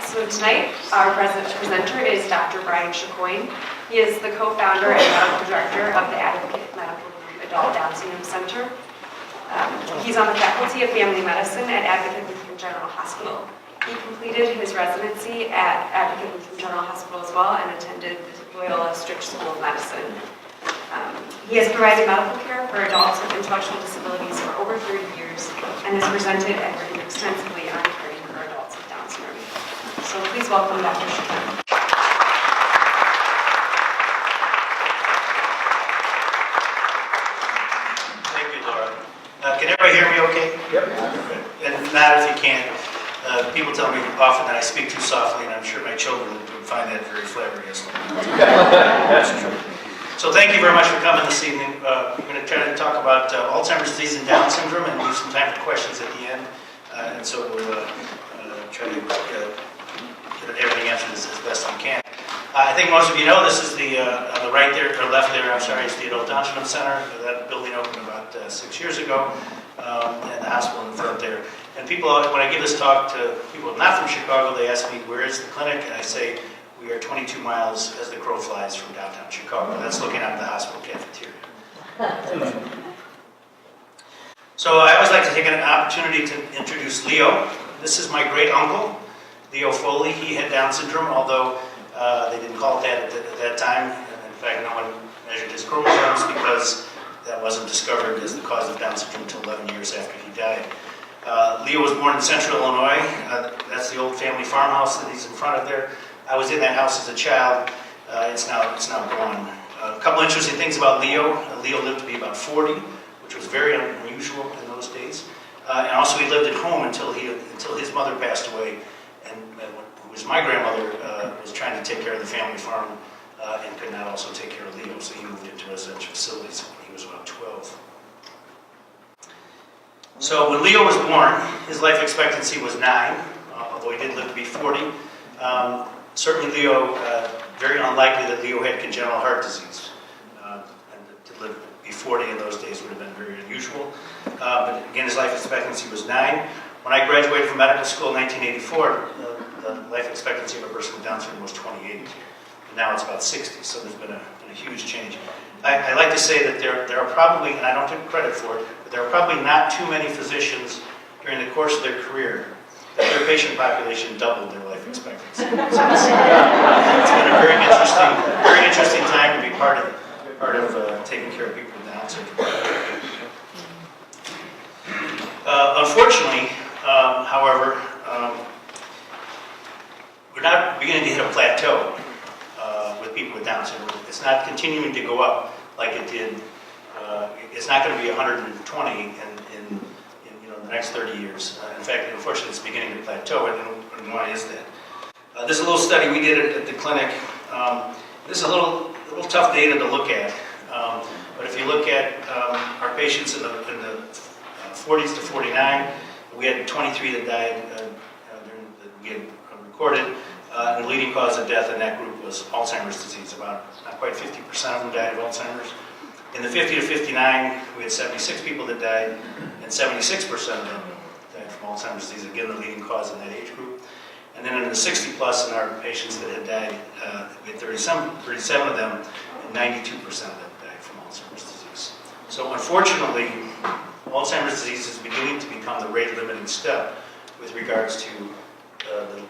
So tonight, our presenter is Dr. Brian Chicoine. He is the co-founder and medical director of the Advocate Medical Group Adult Down Syndrome Center. He's on the faculty of family medicine at Advocate Lutheran General Hospital. He completed his residency at Advocate Lutheran General Hospital as well and attended the Loyola Stritch School of Medicine. He has provided medical care for adults with intellectual disabilities for over 30 years and has presented and written extensively on caring for adults with Down syndrome. So please welcome Dr. Chicoine. Thank you, Laura. Can everybody hear me okay? Yep. And not if you can't. People tell me often that I speak too softly, and I'm sure my children would find that very flabbergasting. That's true. So thank you very much for coming this evening. We're going to try to talk about Alzheimer's disease and Down syndrome and leave some time for questions at the end. And so we'll try to get everything answered as best we can. I think most of you know this is the, on the right there, or left there, I'm sorry, is the Adult Down Syndrome Center. That building opened about 6 years ago, and the hospital in front there. And people, when I give this talk to people not from Chicago, they ask me, where is the clinic? And I say, we are 22 miles as the crow flies from downtown Chicago. That's looking at the hospital cafeteria. So I always like to take an opportunity to introduce Leo. This is my great uncle, Leo Foley. He had Down syndrome, although they didn't call it that at that time. In fact, no one measured his chromosomes because that wasn't discovered as the cause of Down syndrome until 11 years after he died. Leo was born in central Illinois. That's the old family farmhouse that he's in front of there. I was in that house as a child. It's now gone. A couple interesting things about Leo. Leo lived to be about 40, which was very unusual in those days. And also he lived at home until his mother passed away, and who was my grandmother, was trying to take care of the family farm and could not also take care of Leo, so he moved into residential facilities when he was about 12. So when Leo was born, his life expectancy was 9, although he did live to be 40. Certainly Leo, very unlikely that Leo had congenital heart disease. And to live to be 40 in those days would have been very unusual. But again, his life expectancy was 9. When I graduated from medical school in 1984, the life expectancy of a person with Down syndrome was 28. And now it's about 60, so there's been a huge change. I like to say that there are probably, and I don't take credit for it, but there are probably not too many physicians during the course of their career that their patient population doubled their life expectancy. So it's been a very interesting time to be part of taking care of people with Down syndrome. Unfortunately, however, we're not beginning to hit a plateau with people with Down syndrome. It's not continuing to go up like it did. It's not going to be 120 in the next 30 years. In fact, unfortunately, it's beginning to plateau, and why is that? This is a little study we did at the clinic. This is a little tough data to look at, but if you look at our patients in the 40s to 49, we had 23 that died we had recorded, and the leading cause of death in that group was Alzheimer's disease. About not quite 50% of them died of Alzheimer's. In the 50 to 59, we had 76 people that died, and 76% of them died from Alzheimer's disease, again, the leading cause in that age group. And then in the 60 plus in our patients that had died, we had 37 of them, and 92% of them died from Alzheimer's disease. So unfortunately, Alzheimer's disease is beginning to become the rate-limiting step with regards to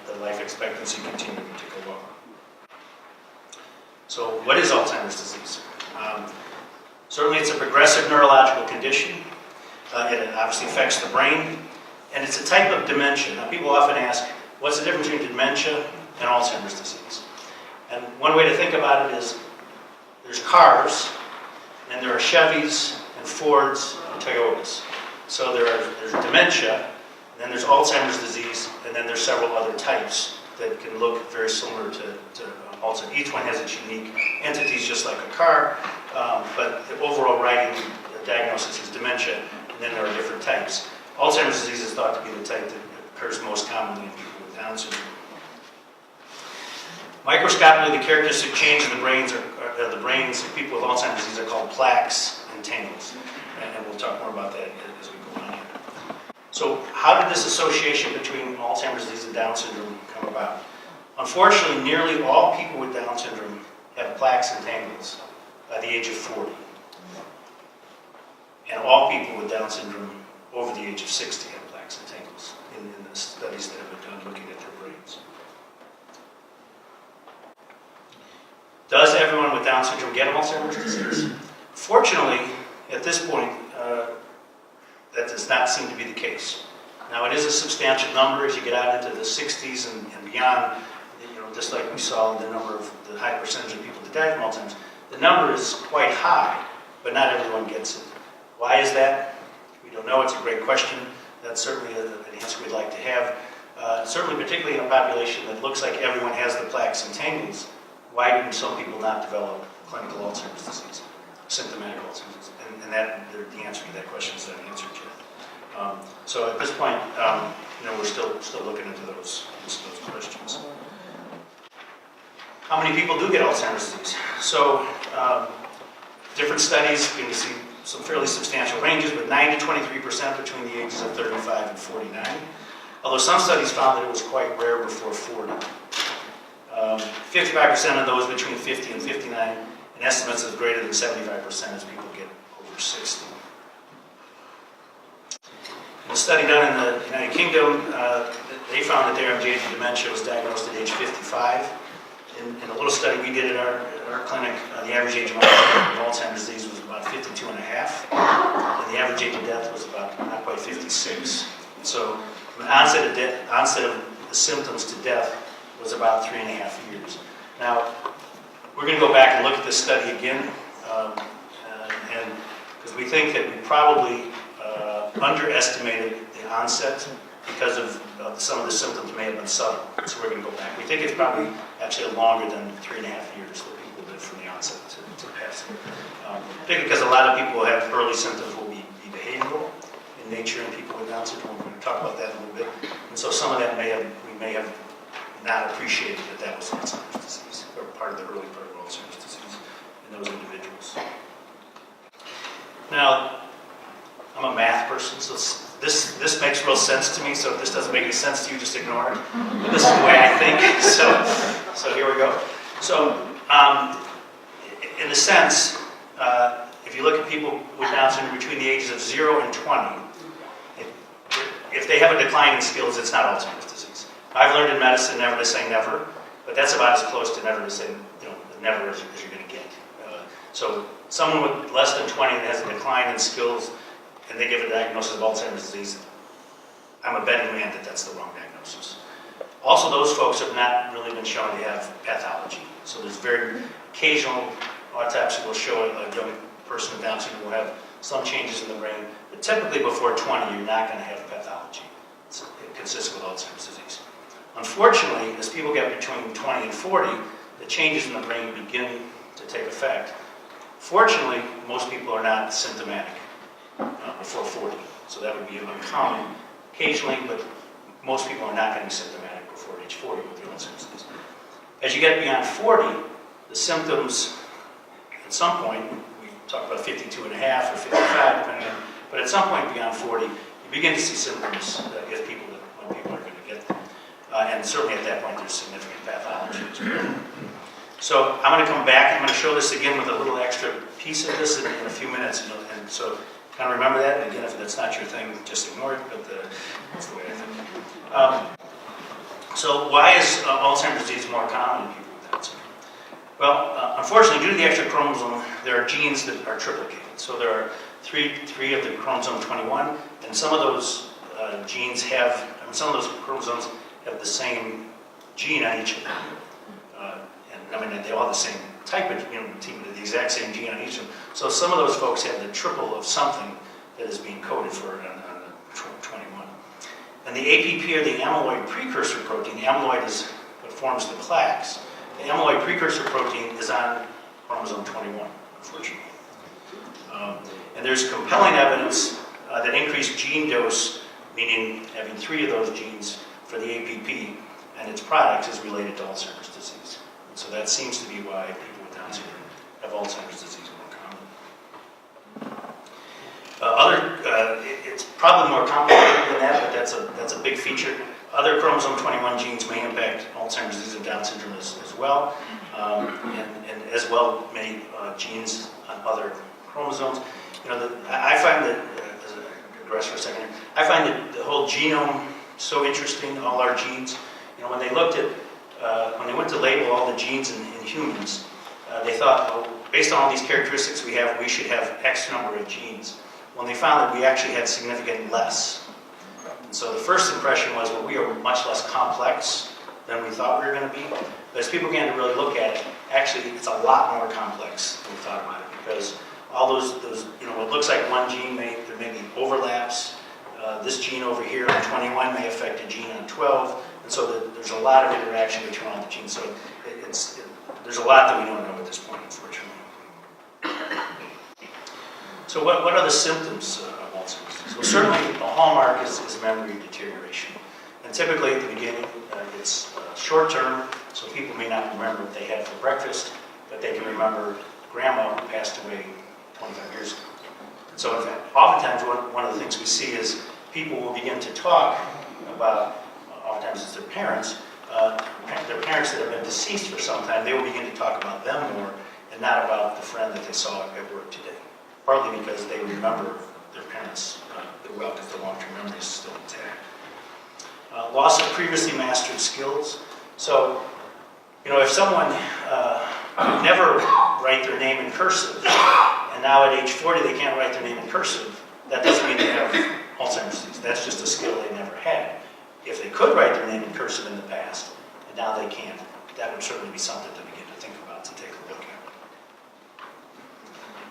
the life expectancy continuing to go up. So what is Alzheimer's disease? Certainly it's a progressive neurological condition. It obviously affects the brain, and it's a type of dementia. Now people often ask, what's the difference between dementia and Alzheimer's disease? And one way to think about it is there's cars, and there are Chevys and Fords and Toyotas. So there's dementia, and then there's Alzheimer's disease, and then there's several other types that can look very similar to Alzheimer's. Each one has its unique entities, just like a car, but the overall diagnosis is dementia, and then there are different types. Alzheimer's disease is thought to be the type that occurs most commonly in people with Down syndrome. Microscopically, the characteristic change in the brains of people with Alzheimer's disease are called plaques and tangles, and we'll talk more about that as we go on here. So how did this association between Alzheimer's disease and Down syndrome come about? Unfortunately, nearly all people with Down syndrome have plaques and tangles by the age of 40. And all people with Down syndrome over the age of 60 have plaques and tangles in the studies that have been done looking at their brains. Does everyone with Down syndrome get Alzheimer's disease? Fortunately, at this point, that does not seem to be the case. Now, it is a substantial number as you get out into the 60s and beyond. Just like we saw the number of the high percentage of people that die from Alzheimer's, the number is quite high, but not everyone gets it. Why is that? We don't know. It's a great question. That's certainly an answer we'd like to have. Certainly, particularly in a population that looks like everyone has the plaques and tangles, why do some people not develop clinical Alzheimer's disease, symptomatic Alzheimer's? And that the answer to that question is not answered yet. So at this point, we're still looking into those questions. How many people do get Alzheimer's disease? So different studies, you can see some fairly substantial ranges, but 9 to 23% between the ages of 35 and 49. Although some studies found that it was quite rare before 40. 55% of those between 50 and 59, and estimates of greater than 75% as people get over 60. In a study done in the United Kingdom, they found that their MJ dementia was diagnosed at age 55. In a little study we did at our clinic, the average age of Alzheimer's disease was about 52 and a half, and the average age of death was about not quite 56. So the onset of the symptoms to death was about 3.5 years. Now, we're going to go back and look at this study again, and because we think that we probably underestimated the onset because of some of the symptoms may have been subtle. So we're going to go back. We think it's probably actually longer than 3.5 years that people live from the onset to passing. Particularly because a lot of people who have early symptoms will be behavioral in nature in people with Down syndrome. We're going to talk about that in a little bit. And so some of that we may have not appreciated that was Alzheimer's disease, or part of the early part of Alzheimer's disease in those individuals. Now, I'm a math person, so this makes real sense to me, so if this doesn't make any sense to you, just ignore it. But this is the way I think, so here we go. So, in a sense, if you look at people with Down syndrome between the ages of 0 and 20, if they have a decline in skills, it's not Alzheimer's disease. I've learned in medicine never to say never, but that's about as close to never to say, never as you're going to get. So someone with less than 20 that has a decline in skills, and they give a diagnosis of Alzheimer's disease, I'm a betting man that that's the wrong diagnosis. Also, those folks have not really been shown to have pathology. So there's very occasional autopsy will show a young person with Down syndrome will have some changes in the brain, but typically before 20, you're not going to have pathology. It consists with Alzheimer's disease. Unfortunately, as people get between 20 and 40, the changes in the brain begin to take effect. Fortunately, most people are not symptomatic before 40, so that would be uncommon occasionally, but most people are not going to be symptomatic before age 40 with the Alzheimer's disease. As you get beyond 40, the symptoms, at some point, we talk about 52 and a half or 55, depending on, but at some point beyond 40, you begin to see symptoms when people are going to get them. And certainly at that point, there's significant pathology as well. So I'm going to come back. I'm going to show this again with a little extra piece of this in a few minutes. And so kind of remember that. And again, if that's not your thing, just ignore it. But that's the way I think. So why is Alzheimer's disease more common in people with Down syndrome? Well, unfortunately, due to the extra chromosome, there are genes that are triplicated. So there are three of the chromosome 21, and some of those some of those chromosomes have the same gene on each of them. They all have the same type of, the exact same gene on each of them. So some of those folks have the triple of something that is being coded for on the 21. And the APP, or the amyloid precursor protein, the amyloid is what forms the plaques. The amyloid precursor protein is on chromosome 21, unfortunately. And there's compelling evidence that increased gene dose, meaning having 3 of those genes for the APP and its products, is related to Alzheimer's disease. And so that seems to be why people with Down syndrome have Alzheimer's disease more common. it's probably more complicated than that, but that's a big feature. Other chromosome 21 genes may impact Alzheimer's disease and Down syndrome as well, and as well many genes on other chromosomes. You know, I find that, as I digress for a second here, I find that the whole genome so interesting, all our genes. You know, when they looked at, when they went to label all the genes in humans, they thought, well, based on all these characteristics we have, we should have X number of genes. When they found that we actually had significantly less. And so the first impression was, well, we are much less complex than we thought we were going to be. But as people began to really look at it, actually it's a lot more complex than we thought about it, because all those you know, it looks like one gene there may be overlaps. This gene over here on 21 may affect a gene on 12, and so there's a lot of interaction between all the genes. So there's a lot that we don't know at this point, unfortunately. So what are the symptoms of Alzheimer's disease? Well, certainly a hallmark is memory deterioration. And typically at the beginning, it's short term, so people may not remember what they had for breakfast, but they can remember grandma who passed away 25 years ago. And so in fact, oftentimes one of the things we see is people will begin to talk about, oftentimes it's their parents that have been deceased for some time, they will begin to talk about them more and not about the friend that they saw at work today. Partly because they remember their parents well, because the long-term memory is still intact. Loss of previously mastered skills. So, you know, if someone could never write their name in cursive, and now at age 40 they can't write their name in cursive, that doesn't mean they have Alzheimer's disease. That's just a skill they never had. If they could write their name in cursive in the past, and now they can't, that would certainly be something to begin to think about, to take a look at.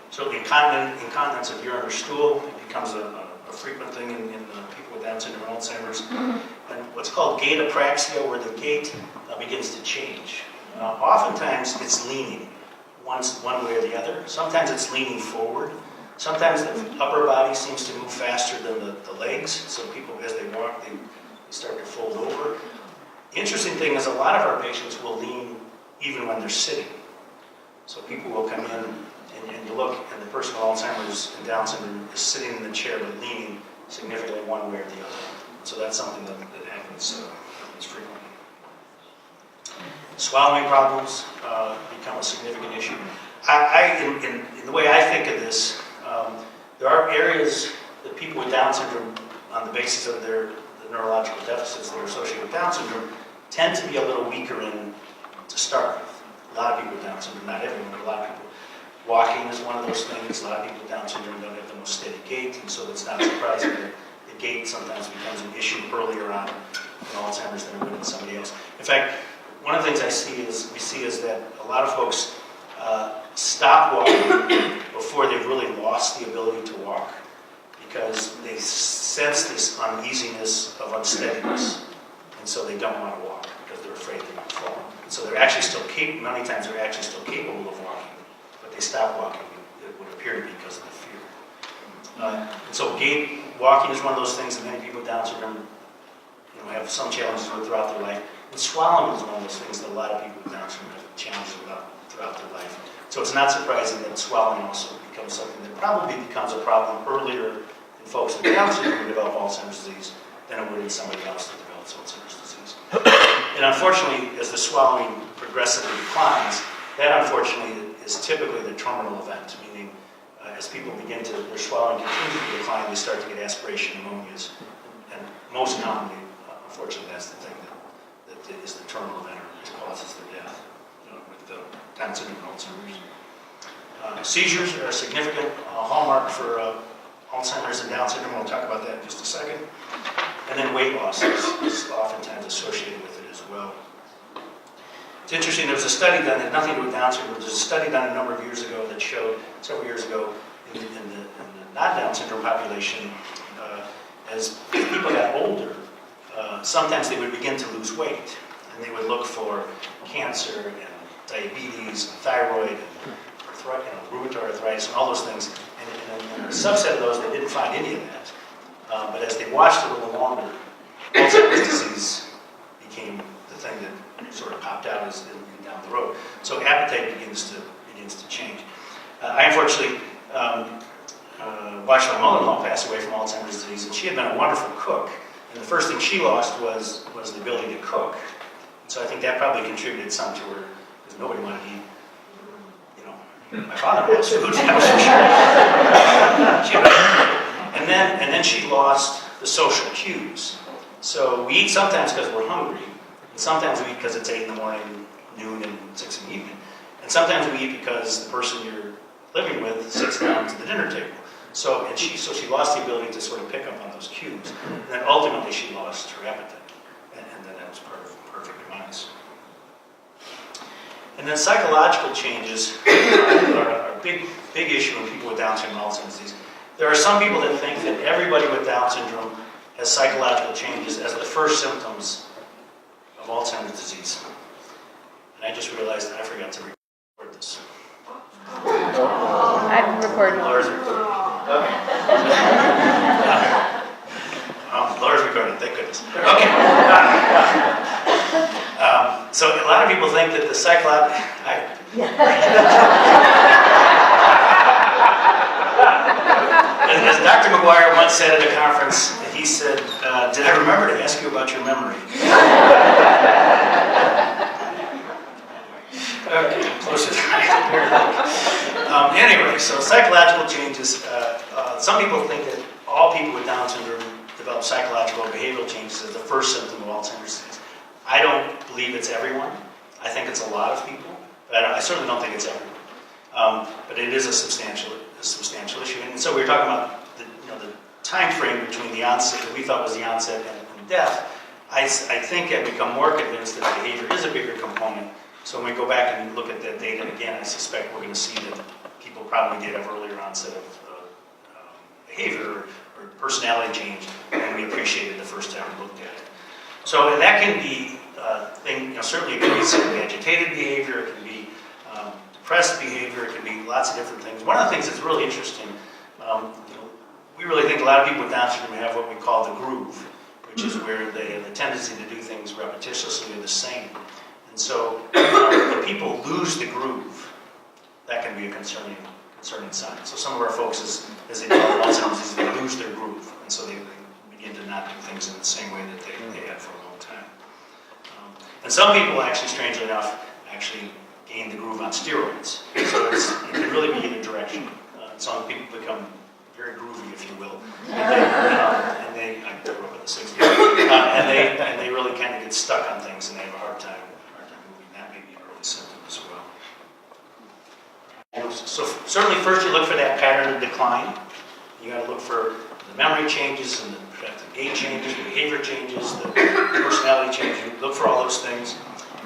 So incontinence of urine or stool becomes a frequent thing in people with Down syndrome and Alzheimer's. And what's called gait apraxia, where the gait begins to change. Oftentimes it's leaning one way or the other. Sometimes it's leaning forward. Sometimes the upper body seems to move faster than the legs, so people, as they walk, they start to fold over. The interesting thing is a lot of our patients will lean even when they're sitting. So people will come in and you look, and the person with Alzheimer's and Down syndrome is sitting in the chair but leaning significantly one way or the other. So that's something that happens frequently. Swallowing problems become a significant issue. In the way I think of this, there are areas that people with Down syndrome, on the basis of the neurological deficits that are associated with Down syndrome, tend to be a little weaker in to start with. A lot of people with Down syndrome, not everyone, but a lot of people. Walking is one of those things. A lot of people with Down syndrome don't have the most steady gait, and so it's not surprising that the gait sometimes becomes an issue earlier on in Alzheimer's than it would in somebody else. In fact, one of the things we see is that a lot of folks stop walking before they've really lost the ability to walk, because they sense this uneasiness of unsteadiness, and so they don't want to walk because they're afraid they might fall. And so they're actually still capable. Many times they're actually still capable of walking, but they stop walking. It would appear to be because of the fear. And so walking is one of those things that many people with Down syndrome, have some challenges with throughout their life. And swallowing is one of those things that a lot of people with Down syndrome have challenges with throughout their life. So it's not surprising that swallowing also becomes something that probably becomes a problem earlier in folks with Down syndrome who develop Alzheimer's disease than it would in somebody else that develops Alzheimer's disease. And unfortunately, as the swallowing progressively declines, that unfortunately is typically the terminal event, meaning as people begin to, their swallowing continues to decline, they start to get aspiration pneumonias. And most commonly, unfortunately, that's the thing that is the terminal event or causes their death with the Down syndrome and Alzheimer's. Seizures are a significant hallmark for Alzheimer's and Down syndrome. We'll talk about that in just a second. And then weight loss is oftentimes associated with it as well. It's interesting, there was a study done, that had nothing to do with Down syndrome, there's a study done a number of years ago that showed, several years ago, in the non-Down syndrome population, as people got older, sometimes they would begin to lose weight, and they would look for cancer and diabetes and thyroid and rheumatoid arthritis and all those things. And a subset of those, they didn't find any of that. But as they watched a little longer, Alzheimer's disease became the thing that sort of popped out as down the road. So appetite begins to change. I unfortunately watched my mother-in-law pass away from Alzheimer's disease, and she had been a wonderful cook. And the first thing she lost was the ability to cook. So I think that probably contributed some to her, because nobody wanted to eat, my father-in-law's food, that was for sure. And then she lost the social cues. So we eat sometimes because we're hungry, and sometimes we eat because it's 8 in the morning, noon, and 6 in the evening. And sometimes we eat because the person you're living with sits down to the dinner table. So she lost the ability to sort of pick up on those cues. And then ultimately she lost her appetite. And then that was part of her demise. And then psychological changes are a big issue in people with Down syndrome and Alzheimer's disease. There are some people that think that everybody with Down syndrome has psychological changes as the first symptoms of Alzheimer's disease. And I just realized that I forgot to record this. I'm recording. Laura's recording. Laura's recording, thank goodness. Okay. So a lot of people think that the psychological... As Dr. McGuire once said at a conference, he said, did I remember to ask you about your memory? Okay, closer to anyway, so psychological changes. Some people think that all people with Down syndrome develop psychological or behavioral changes as the first symptom of Alzheimer's disease. I don't believe it's everyone. I think it's a lot of people, but I certainly don't think it's everyone. But it is a substantial issue. And so we were talking about the time frame between the onset that we thought was the onset and death. I think I've become more convinced that behavior is a bigger component. So when we go back and look at that data again, I suspect we're going to see that people probably did have earlier onset of behavior or personality change than we appreciated the first time we looked at it. So that can be certainly it can be some agitated behavior, it can be depressed behavior, it can be lots of different things. One of the things that's really interesting, we really think a lot of people with Down syndrome have what we call the groove, which is where they have the tendency to do things repetitiously or the same. And so when people lose the groove, that can be a concerning sign. So some of our folks, as they develop Alzheimer's disease, they lose their groove, and so they begin to not do things in the same way that they had for a long time. And some people, actually, strangely enough, gain the groove on steroids. So it can really be either direction. Some people become very groovy, if you will, and they I grew up in the 60s, and they really kind of get stuck on things, and they have a hard time moving. That may be an early symptom as well. So certainly first you look for that pattern of decline. You got to look for the memory changes and the gait changes, the behavior changes, the personality changes. You look for all those things.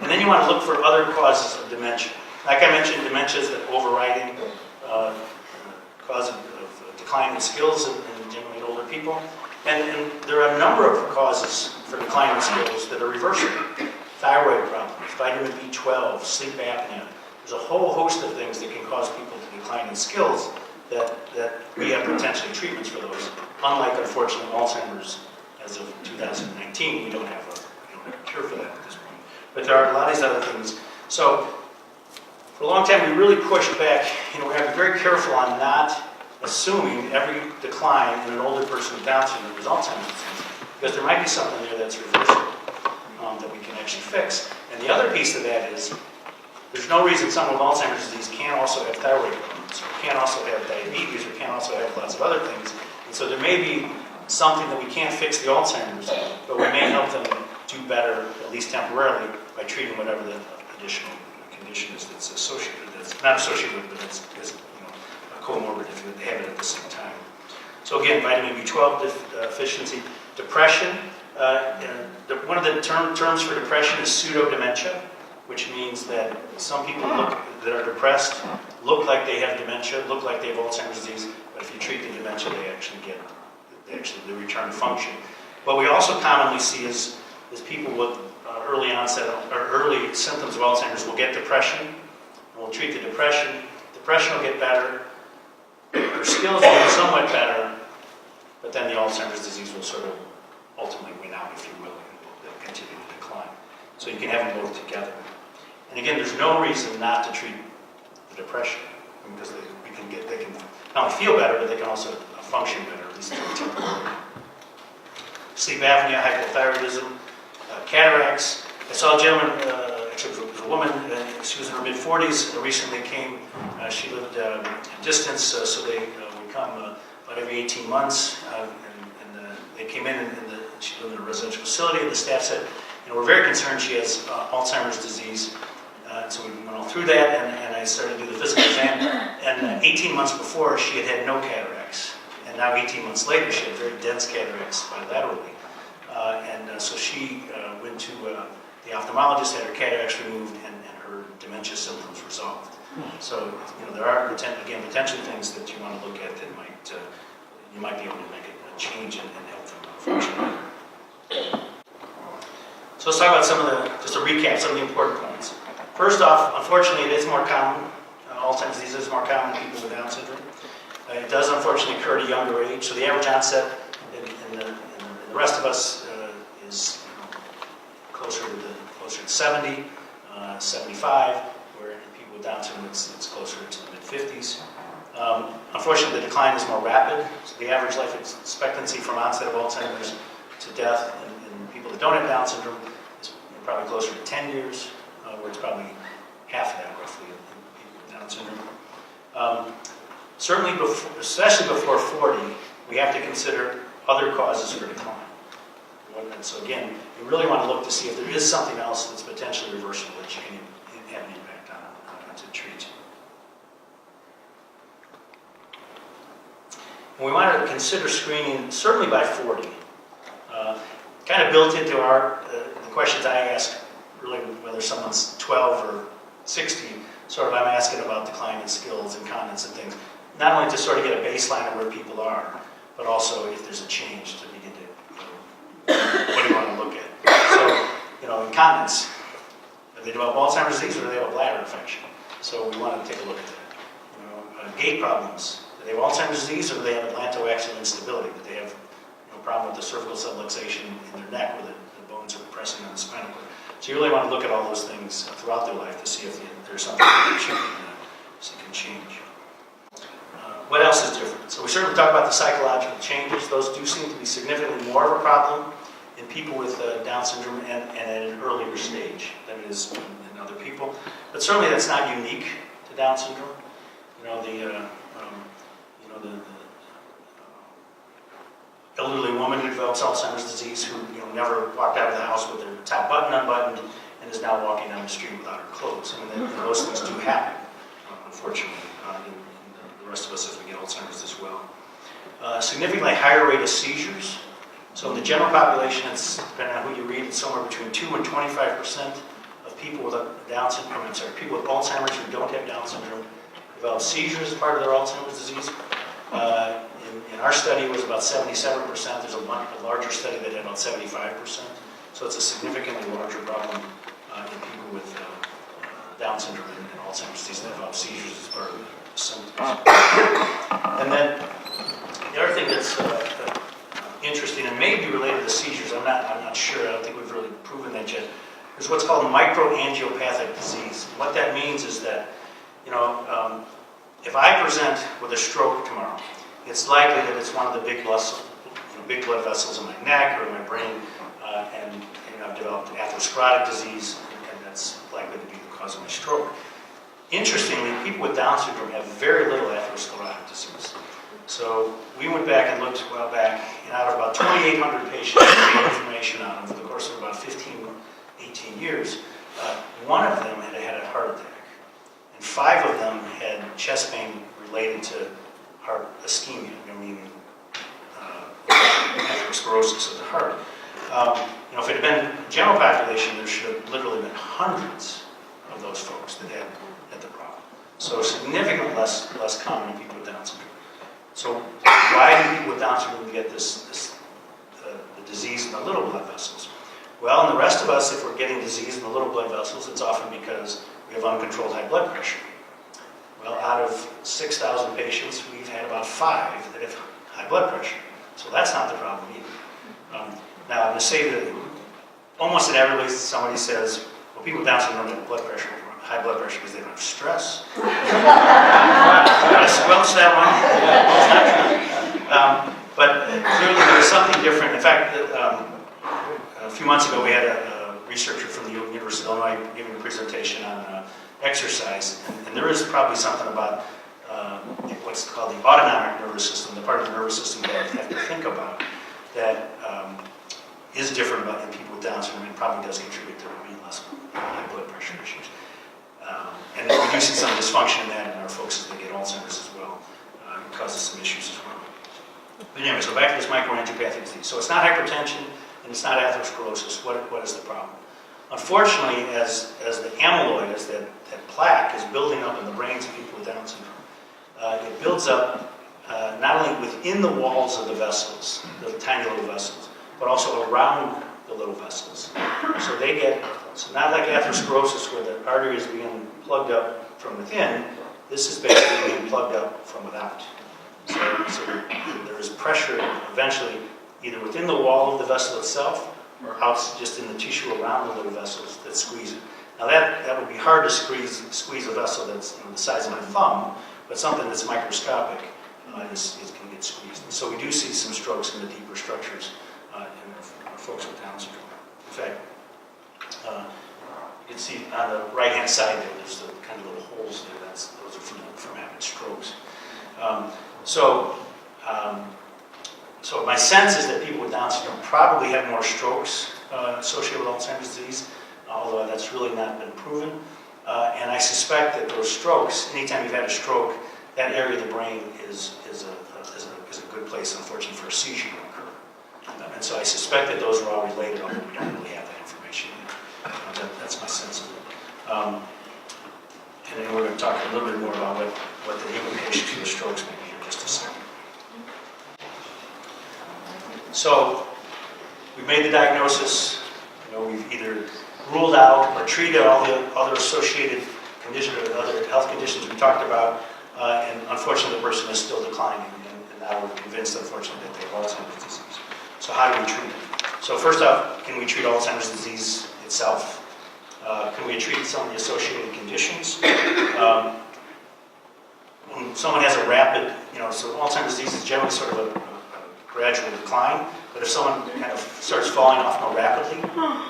And then you want to look for other causes of dementia. Like I mentioned, dementia is the overriding cause of decline in skills in generally older people. And there are a number of causes for decline in skills that are reversible. Thyroid problems, vitamin B12, sleep apnea. There's a whole host of things that can cause people to decline in skills that we have potentially treatments for those. Unlike, unfortunately, Alzheimer's, as of 2019, we don't have a cure for that at this point. But there are a lot of these other things. So for a long time, we really pushed back. We have to be very careful on not assuming every decline in an older person with Down syndrome is Alzheimer's disease, because there might be something there that's reversible that we can actually fix. And the other piece of that is there's no reason someone with Alzheimer's disease can't also have thyroid problems, or can't also have diabetes, or can't also have lots of other things. And so there may be something that we can't fix the Alzheimer's, but we may help them do better, at least temporarily, by treating whatever the additional condition is that's associated, that's not associated with, but it's a comorbid if they have it at the same time. So again, vitamin B12 deficiency, depression. One of the terms for depression is pseudo-dementia, which means that some people that are depressed look like they have dementia, look like they have Alzheimer's disease, but if you treat the dementia, they return to function. What we also commonly see is people with early onset or early symptoms of Alzheimer's will get depression, and we'll treat the depression. Depression will get better, their skills will get somewhat better, but then the Alzheimer's disease will sort of ultimately win out, if you will, and they'll continue to decline. So you can have them both together. And again, there's no reason not to treat the depression, because they can not only feel better, but they can also function better, at least temporarily. Sleep apnea, hypothyroidism, cataracts. I saw a gentleman, actually it was a woman, she was in her mid-40s, recently came, she lived distance, so they would come about every 18 months, and they came in, and she lived in a residential facility, and the staff said, we're very concerned she has Alzheimer's disease. So we went all through that, and I started to do the physical exam, and 18 months before, she had had no cataracts. And now 18 months later, she had very dense cataracts bilaterally. So she went to the ophthalmologist, had her cataracts removed, and her dementia symptoms resolved. So, there are, again, potentially things that you want to look at that might, you might be able to make a change and help them function better. So let's talk about just a recap, some of the important points. First off, unfortunately, it is more common. Alzheimer's disease is more common in people with Down syndrome. It does unfortunately occur at a younger age, so the average onset in the rest of us is closer to 70, 75, where in people with Down syndrome it's closer to the mid-50s. Unfortunately, the decline is more rapid, so the average life expectancy from onset of Alzheimer's to death in people that don't have Down syndrome is probably closer to 10 years, where it's probably half of that roughly in people with Down syndrome. Certainly, especially before 40, we have to consider other causes for decline. And so again, you really want to look to see if there is something else that's potentially reversible that you can have an impact on to treat. And we want to consider screening certainly by 40. Kind of built into the questions I ask, really whether someone's 12 or 60, sort of I'm asking about decline in skills and continence and things. Not only to sort of get a baseline of where people are, but also if there's a change to begin to, what do you want to look at? So, incontinence, do they develop Alzheimer's disease or do they have a bladder infection? So we want to take a look at that. Gait problems, do they have Alzheimer's disease or do they have atlantoaxial instability? Do they have a problem with the cervical subluxation in their neck where the bones are pressing on the spinal cord? So you really want to look at all those things throughout their life to see if there's something that can change. What else is different? So we certainly talk about the psychological changes. Those do seem to be significantly more of a problem in people with Down syndrome and at an earlier stage than it is in other people. But certainly that's not unique to Down syndrome. The elderly woman who develops Alzheimer's disease who never walked out of the house with her top button unbuttoned and is now walking down the street without her clothes. I mean, those things do happen, unfortunately. The rest of us as we get Alzheimer's as well. Significantly higher rate of seizures. So in the general population, it's depending on who you read, it's somewhere between 2 and 25% of people with Down syndrome, people with Alzheimer's who don't have Down syndrome develop seizures as part of their Alzheimer's disease. In our study, it was about 77%. There's a larger study that had about 75%. So it's a significantly larger problem in people with Down syndrome and Alzheimer's disease that develop seizures as part of the symptoms. And then the other thing that's interesting and may be related to seizures, I'm not sure, I don't think we've really proven that yet, is what's called microangiopathic disease. And what that means is that, if I present with a stroke tomorrow, it's likely that it's one of the big blood vessels in my neck or in my brain, and I've developed atherosclerotic disease, and that's likely to be the cause of my stroke. Interestingly, people with Down syndrome have very little atherosclerotic disease. So we went back and looked a while back, and out of about 2,800 patients, we had information on them over the course of about 15, 18 years, one of them had a heart attack. And 5 of them had chest pain related to heart ischemia, meaning atherosclerosis of the heart. If it had been general population, there should have literally been hundreds of those folks that had the problem. So significantly less common in people with Down syndrome. So why do people with Down syndrome get the disease in the little blood vessels? Well, in the rest of us, if we're getting disease in the little blood vessels, it's often because we have uncontrolled high blood pressure. Well, out of 6,000 patients, we've had about 5 that have high blood pressure. So that's not the problem either. Now, I'm going to say that almost inevitably somebody says, well, people with Down syndrome have high high blood pressure because they don't have stress. Gotta squelch that one. But clearly there's something different. In fact, a few months ago we had a researcher from the University of Illinois giving a presentation on exercise, and there is probably something about what's called the autonomic nervous system, the part of the nervous system that you have to think about, that is different about in people with Down syndrome and probably does contribute to less high blood pressure issues. And we do see some dysfunction in that in our folks as they get Alzheimer's as well. It causes some issues as well. But anyway, so back to this microangiopathic disease. So it's not hypertension and it's not atherosclerosis. What is the problem? Unfortunately, as the amyloid, as that plaque is building up in the brains of people with Down syndrome, it builds up not only within the walls of the vessels, the tiny little vessels, but also around the little vessels. So they get, so not like atherosclerosis where the artery is being plugged up from within, this is basically being plugged up from without. So there is pressure eventually either within the wall of the vessel itself or out just in the tissue around the little vessels that squeeze it. Now that would be hard to squeeze a vessel that's the size of my thumb, but something that's microscopic can get squeezed. And so we do see some strokes in the deeper structures in our folks with Down syndrome. In fact, you can see on the right-hand side there, there's the kind of little holes there. Those are from having strokes. So my sense is that people with Down syndrome probably have more strokes associated with Alzheimer's disease, although that's really not been proven. And I suspect that those strokes, anytime you've had a stroke, that area of the brain is a good place, unfortunately, for a seizure to occur. And so I suspect that those are all related, although we don't really have that information yet. That's my sense of it. And then we're going to talk a little bit more about what the implications of the strokes may be in just a second. So we've made the diagnosis. We've either ruled out or treated all the other associated conditions or other health conditions we talked about, and unfortunately the person is still declining, and now we're convinced, unfortunately, that they have Alzheimer's disease. So how do we treat it? So first off, can we treat Alzheimer's disease itself? Can we treat some of the associated conditions? When someone has a rapid, so Alzheimer's disease is generally sort of a gradual decline, but if someone kind of starts falling off more rapidly,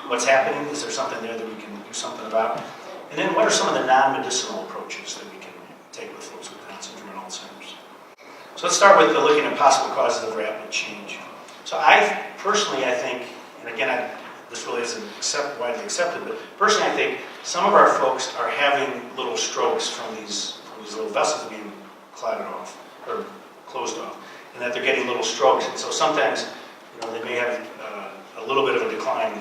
what's happening? Is there something there that we can do something about? And then what are some of the non-medicinal approaches that we can take with folks with Down syndrome and Alzheimer's? So let's start with looking at possible causes of rapid change. So I think, and again, this really isn't widely accepted, but personally I think some of our folks are having little strokes from these little vessels being clotted off, or closed off, and that they're getting little strokes. And so sometimes, they may have a little bit of a decline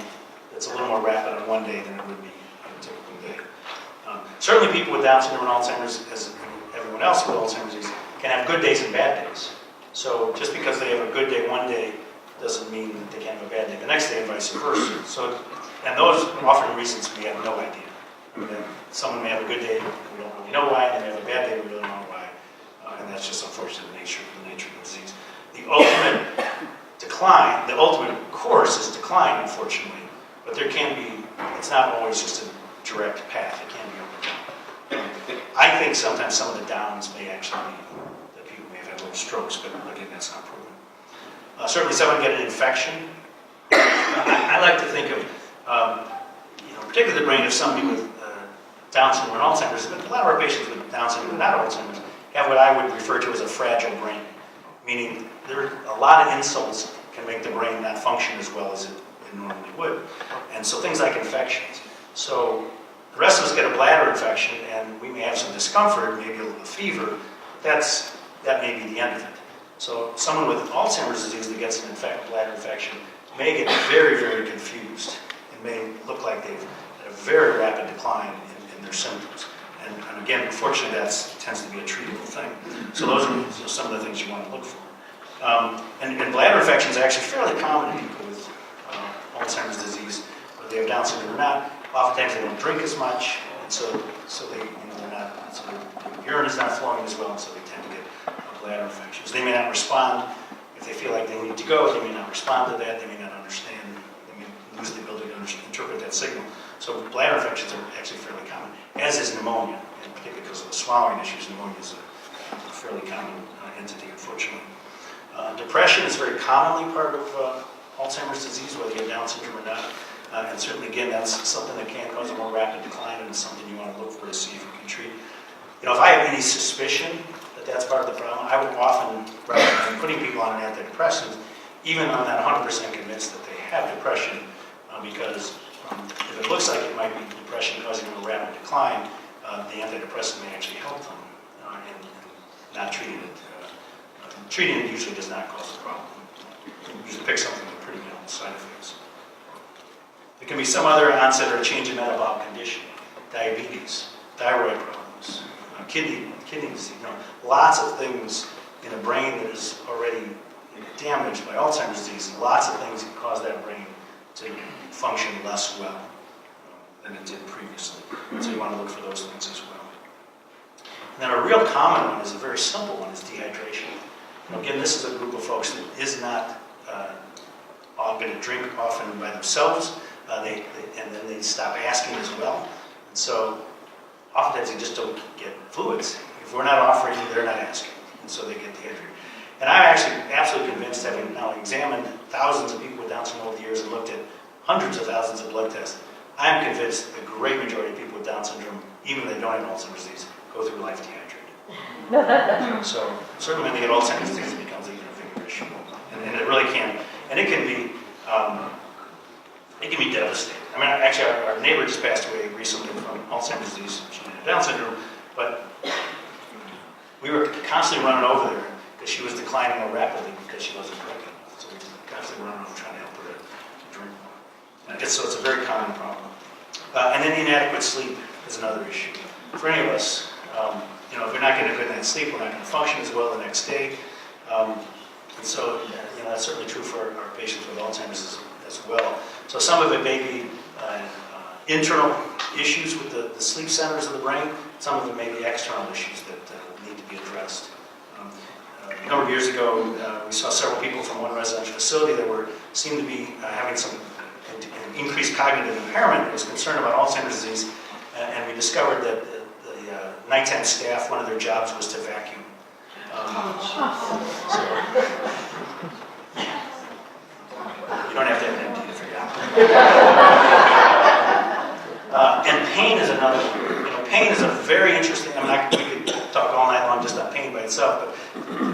that's a little more rapid on one day than it would be on a typical day. Certainly people with Down syndrome and Alzheimer's, as everyone else with Alzheimer's disease, can have good days and bad days. So just because they have a good day one day doesn't mean that they can't have a bad day the next day and vice versa. So, and those are often reasons we have no idea. Someone may have a good day, we don't really know why, and they have a bad day, we really don't know why. And that's just unfortunately the nature of the disease. The ultimate decline, the ultimate course is decline, unfortunately, but there can be, it's not always just a direct path, it can be up and down. I think sometimes some of the downs may actually be that people may have had little strokes, but again, that's not proven. Certainly someone get an infection. I like to think of, particularly the brain of somebody with Down syndrome and Alzheimer's, but a lot of our patients with Down syndrome and not Alzheimer's have what I would refer to as a fragile brain, meaning there are a lot of insults can make the brain not function as well as it normally would. And so things like infections. So the rest of us get a bladder infection and we may have some discomfort, maybe a little fever. That may be the end of it. So someone with Alzheimer's disease that gets an bladder infection may get very, very confused and may look like they've had a very rapid decline in their symptoms. And again, unfortunately, that tends to be a treatable thing. So those are some of the things you want to look for. And bladder infection is actually fairly common in people with Alzheimer's disease, whether they have Down syndrome or not. Oftentimes they don't drink as much, and so they, they're not, so their urine is not flowing as well, and so they tend to get bladder infections. They may not respond if they feel like they need to go. They may not respond to that. They may not understand. They may lose the ability to interpret that signal. So bladder infections are actually fairly common, as is pneumonia, and particularly because of the swallowing issues. Pneumonia is a fairly common entity, unfortunately. Depression is very commonly part of Alzheimer's disease, whether you have Down syndrome or not. And certainly, again, that's something that can cause a more rapid decline, and it's something you want to look for to see if you can treat. You know, if I have any suspicion that that's part of the problem, I would often recommend putting people on an antidepressant, even when I'm not 100% convinced that they have depression, because if it looks like it might be depression causing a rapid decline, the antidepressant may actually help them in not treating it. Treating it usually does not cause a problem. You usually pick something with pretty minimal side effects. There can be some other onset or change in metabolic condition, diabetes, thyroid problems, kidney disease. You know, lots of things in a brain that is already damaged by Alzheimer's disease, and lots of things can cause that brain to function less well than it did previously. So you want to look for those things as well. And then a real common one is a very simple one, is dehydration. You know, again, this is a group of folks that is not going to drink often by themselves, and then they stop asking as well. And so oftentimes they just don't get fluids. If we're not offering, they're not asking, and so they get dehydrated. And I'm actually absolutely convinced, having now examined thousands of people with Down syndrome over the years and looked at hundreds of thousands of blood tests, I'm convinced the great majority of people with Down syndrome, even if they don't have Alzheimer's disease, go through life dehydrated. So certainly when they get Alzheimer's disease, it becomes even a bigger issue. And it really can. And it can be devastating. I mean, actually, our neighbor just passed away recently from Alzheimer's disease. She had Down syndrome, but we were constantly running over there because she was declining more rapidly because she wasn't drinking. So we were constantly running over trying to help her to drink more. So it's a very common problem. And then inadequate sleep is another issue. For any of us, you know, if we're not getting a good night's sleep, we're not going to function as well the next day. And so, you know, that's certainly true for our patients with Alzheimer's as well. So some of it may be internal issues with the sleep centers of the brain. Some of it may be external issues that need to be addressed. A number of years ago, we saw several people from one residential facility that seemed to be having some increased cognitive impairment and was concerned about Alzheimer's disease. And we discovered that the nighttime staff, one of their jobs was to vacuum. So you don't have to have an MD to figure it out. And pain is another one. You know, pain is a very interesting. I mean, we could talk all night long just on pain by itself,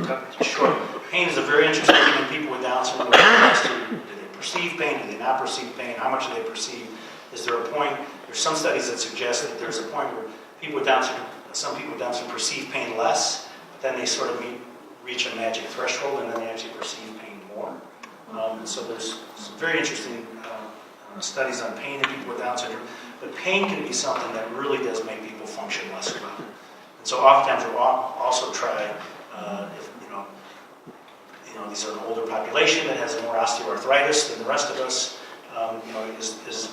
but short. Pain is a very interesting thing in people with Down syndrome. Do they perceive pain? Do they not perceive pain? How much do they perceive? Is there a point? There's some studies that suggest that there's a point where people with Down syndrome, some people with Down syndrome perceive pain less, but then they sort of reach a magic threshold, and then they actually perceive pain more. So there's some very interesting studies on pain in people with Down syndrome. But pain can be something that really does make people function less well. And so oftentimes we'll also try, if, you know, these are an older population that has more osteoarthritis than the rest of us. You know,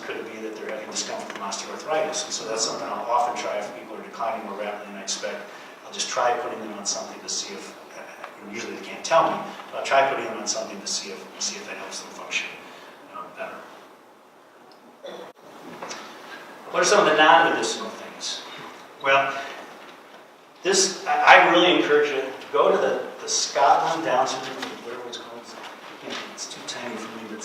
could it be that they're having discomfort from osteoarthritis? And so that's something I'll often try if people are declining more rapidly than I expect. I'll just try putting them on something to see if, usually they can't tell me, but I'll try putting them on something to see if that helps them function better. What are some of the non-medicinal things? Well, I really encourage you to go to the Scotland Down syndrome, whatever it's called. It's too tiny for me, but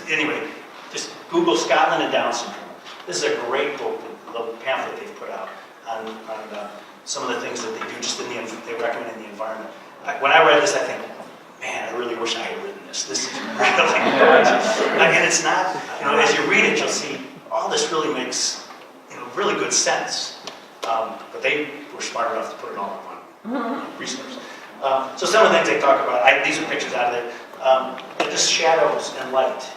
anyway, just Google Scotland and Down syndrome. This is a great book, the pamphlet they've put out on some of the things that they do just they recommend in the environment. When I read this, I think, man, I really wish I had written this. This is really good. And it's not, you know, as you read it, you'll see all this really makes, you know, really good sense. But they were smart enough to put it all in one resource. So some of the things they talk about, these are pictures out of it, just shadows and light.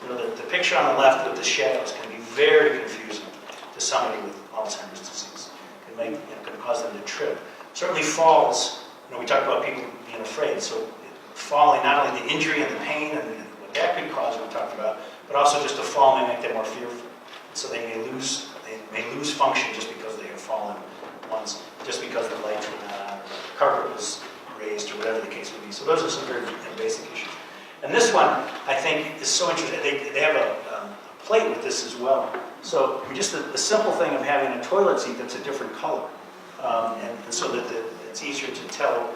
You know, the picture on the left with the shadows can be very confusing to somebody with Alzheimer's disease. It can cause them to trip. Certainly falls, you know, we talked about people being afraid, so falling, not only the injury and the pain and what that could cause, we talked about, but also just a fall may make them more fearful. So they may lose function just because they have fallen once, just because the lights were not on, or the carpet was raised, or whatever the case would be. So those are some very basic issues. And this one, I think, is so interesting. They have a plate with this as well. So just the simple thing of having a toilet seat that's a different color, and so that it's easier to tell,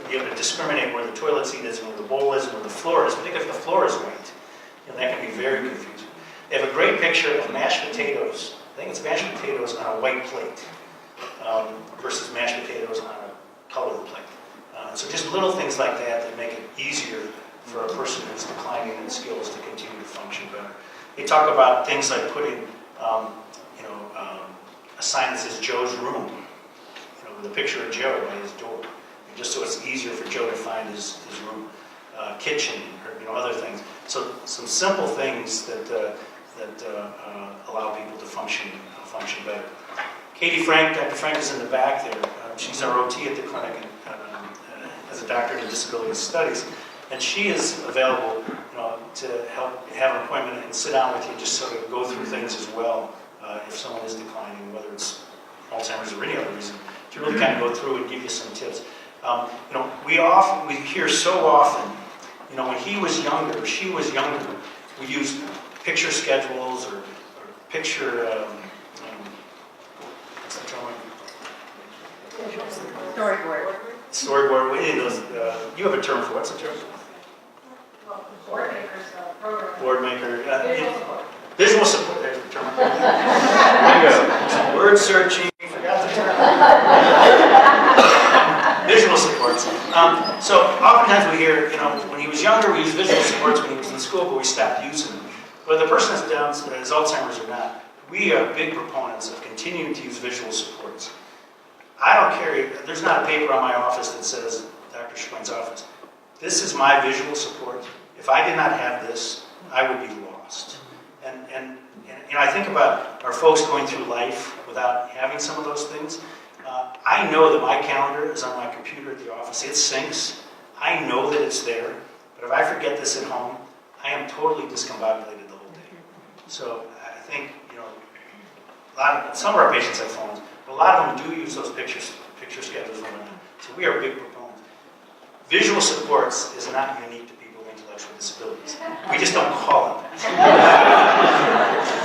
be able to discriminate where the toilet seat is and where the bowl is and where the floor is, particularly if the floor is white. That can be very confusing. They have a great picture of mashed potatoes. I think it's mashed potatoes on a white plate versus mashed potatoes on a colored plate. So just little things like that make it easier for a person who's declining in skills to continue to function better. They talk about things like putting, a sign that says Joe's room, with a picture of Joe by his door, just so it's easier for Joe to find his room, kitchen, or other things. So some simple things that allow people to function better. Katie Frank, Dr. Frank is in the back there. She's our OT at the clinic and as a doctorate in disability studies, and she is available, to help have an appointment and sit down with you, just sort of go through things as well. If someone is declining, whether it's Alzheimer's or any other reason, to really kind of go through and give you some tips. We hear so often, when he was younger, or she was younger, we used picture schedules or picture, what's the term? Storyboard. Storyboard. You have a term for it. What's the term? Board makers, program. Board maker. Visual support. Visual support. There's the term. Word searching. Forgot the term. Visual supports. So oftentimes we hear, when he was younger, we used visual supports when he was in school, but we stopped using them. But the person that's down, has Alzheimer's or not, we are big proponents of continuing to use visual supports. I don't care, there's not a paper on my office that says, Dr. Schwein's office, this is my visual support. If I did not have this, I would be lost. And I think about our folks going through life without having some of those things. I know that my calendar is on my computer at the office. It syncs. I know that it's there. But if I forget this at home, I am totally discombobulated the whole day. So I think, some of our patients have phones, but a lot of them do use those picture schedules and whatnot. So we are big proponents. Visual supports is not unique to people with intellectual disabilities. We just don't call it that.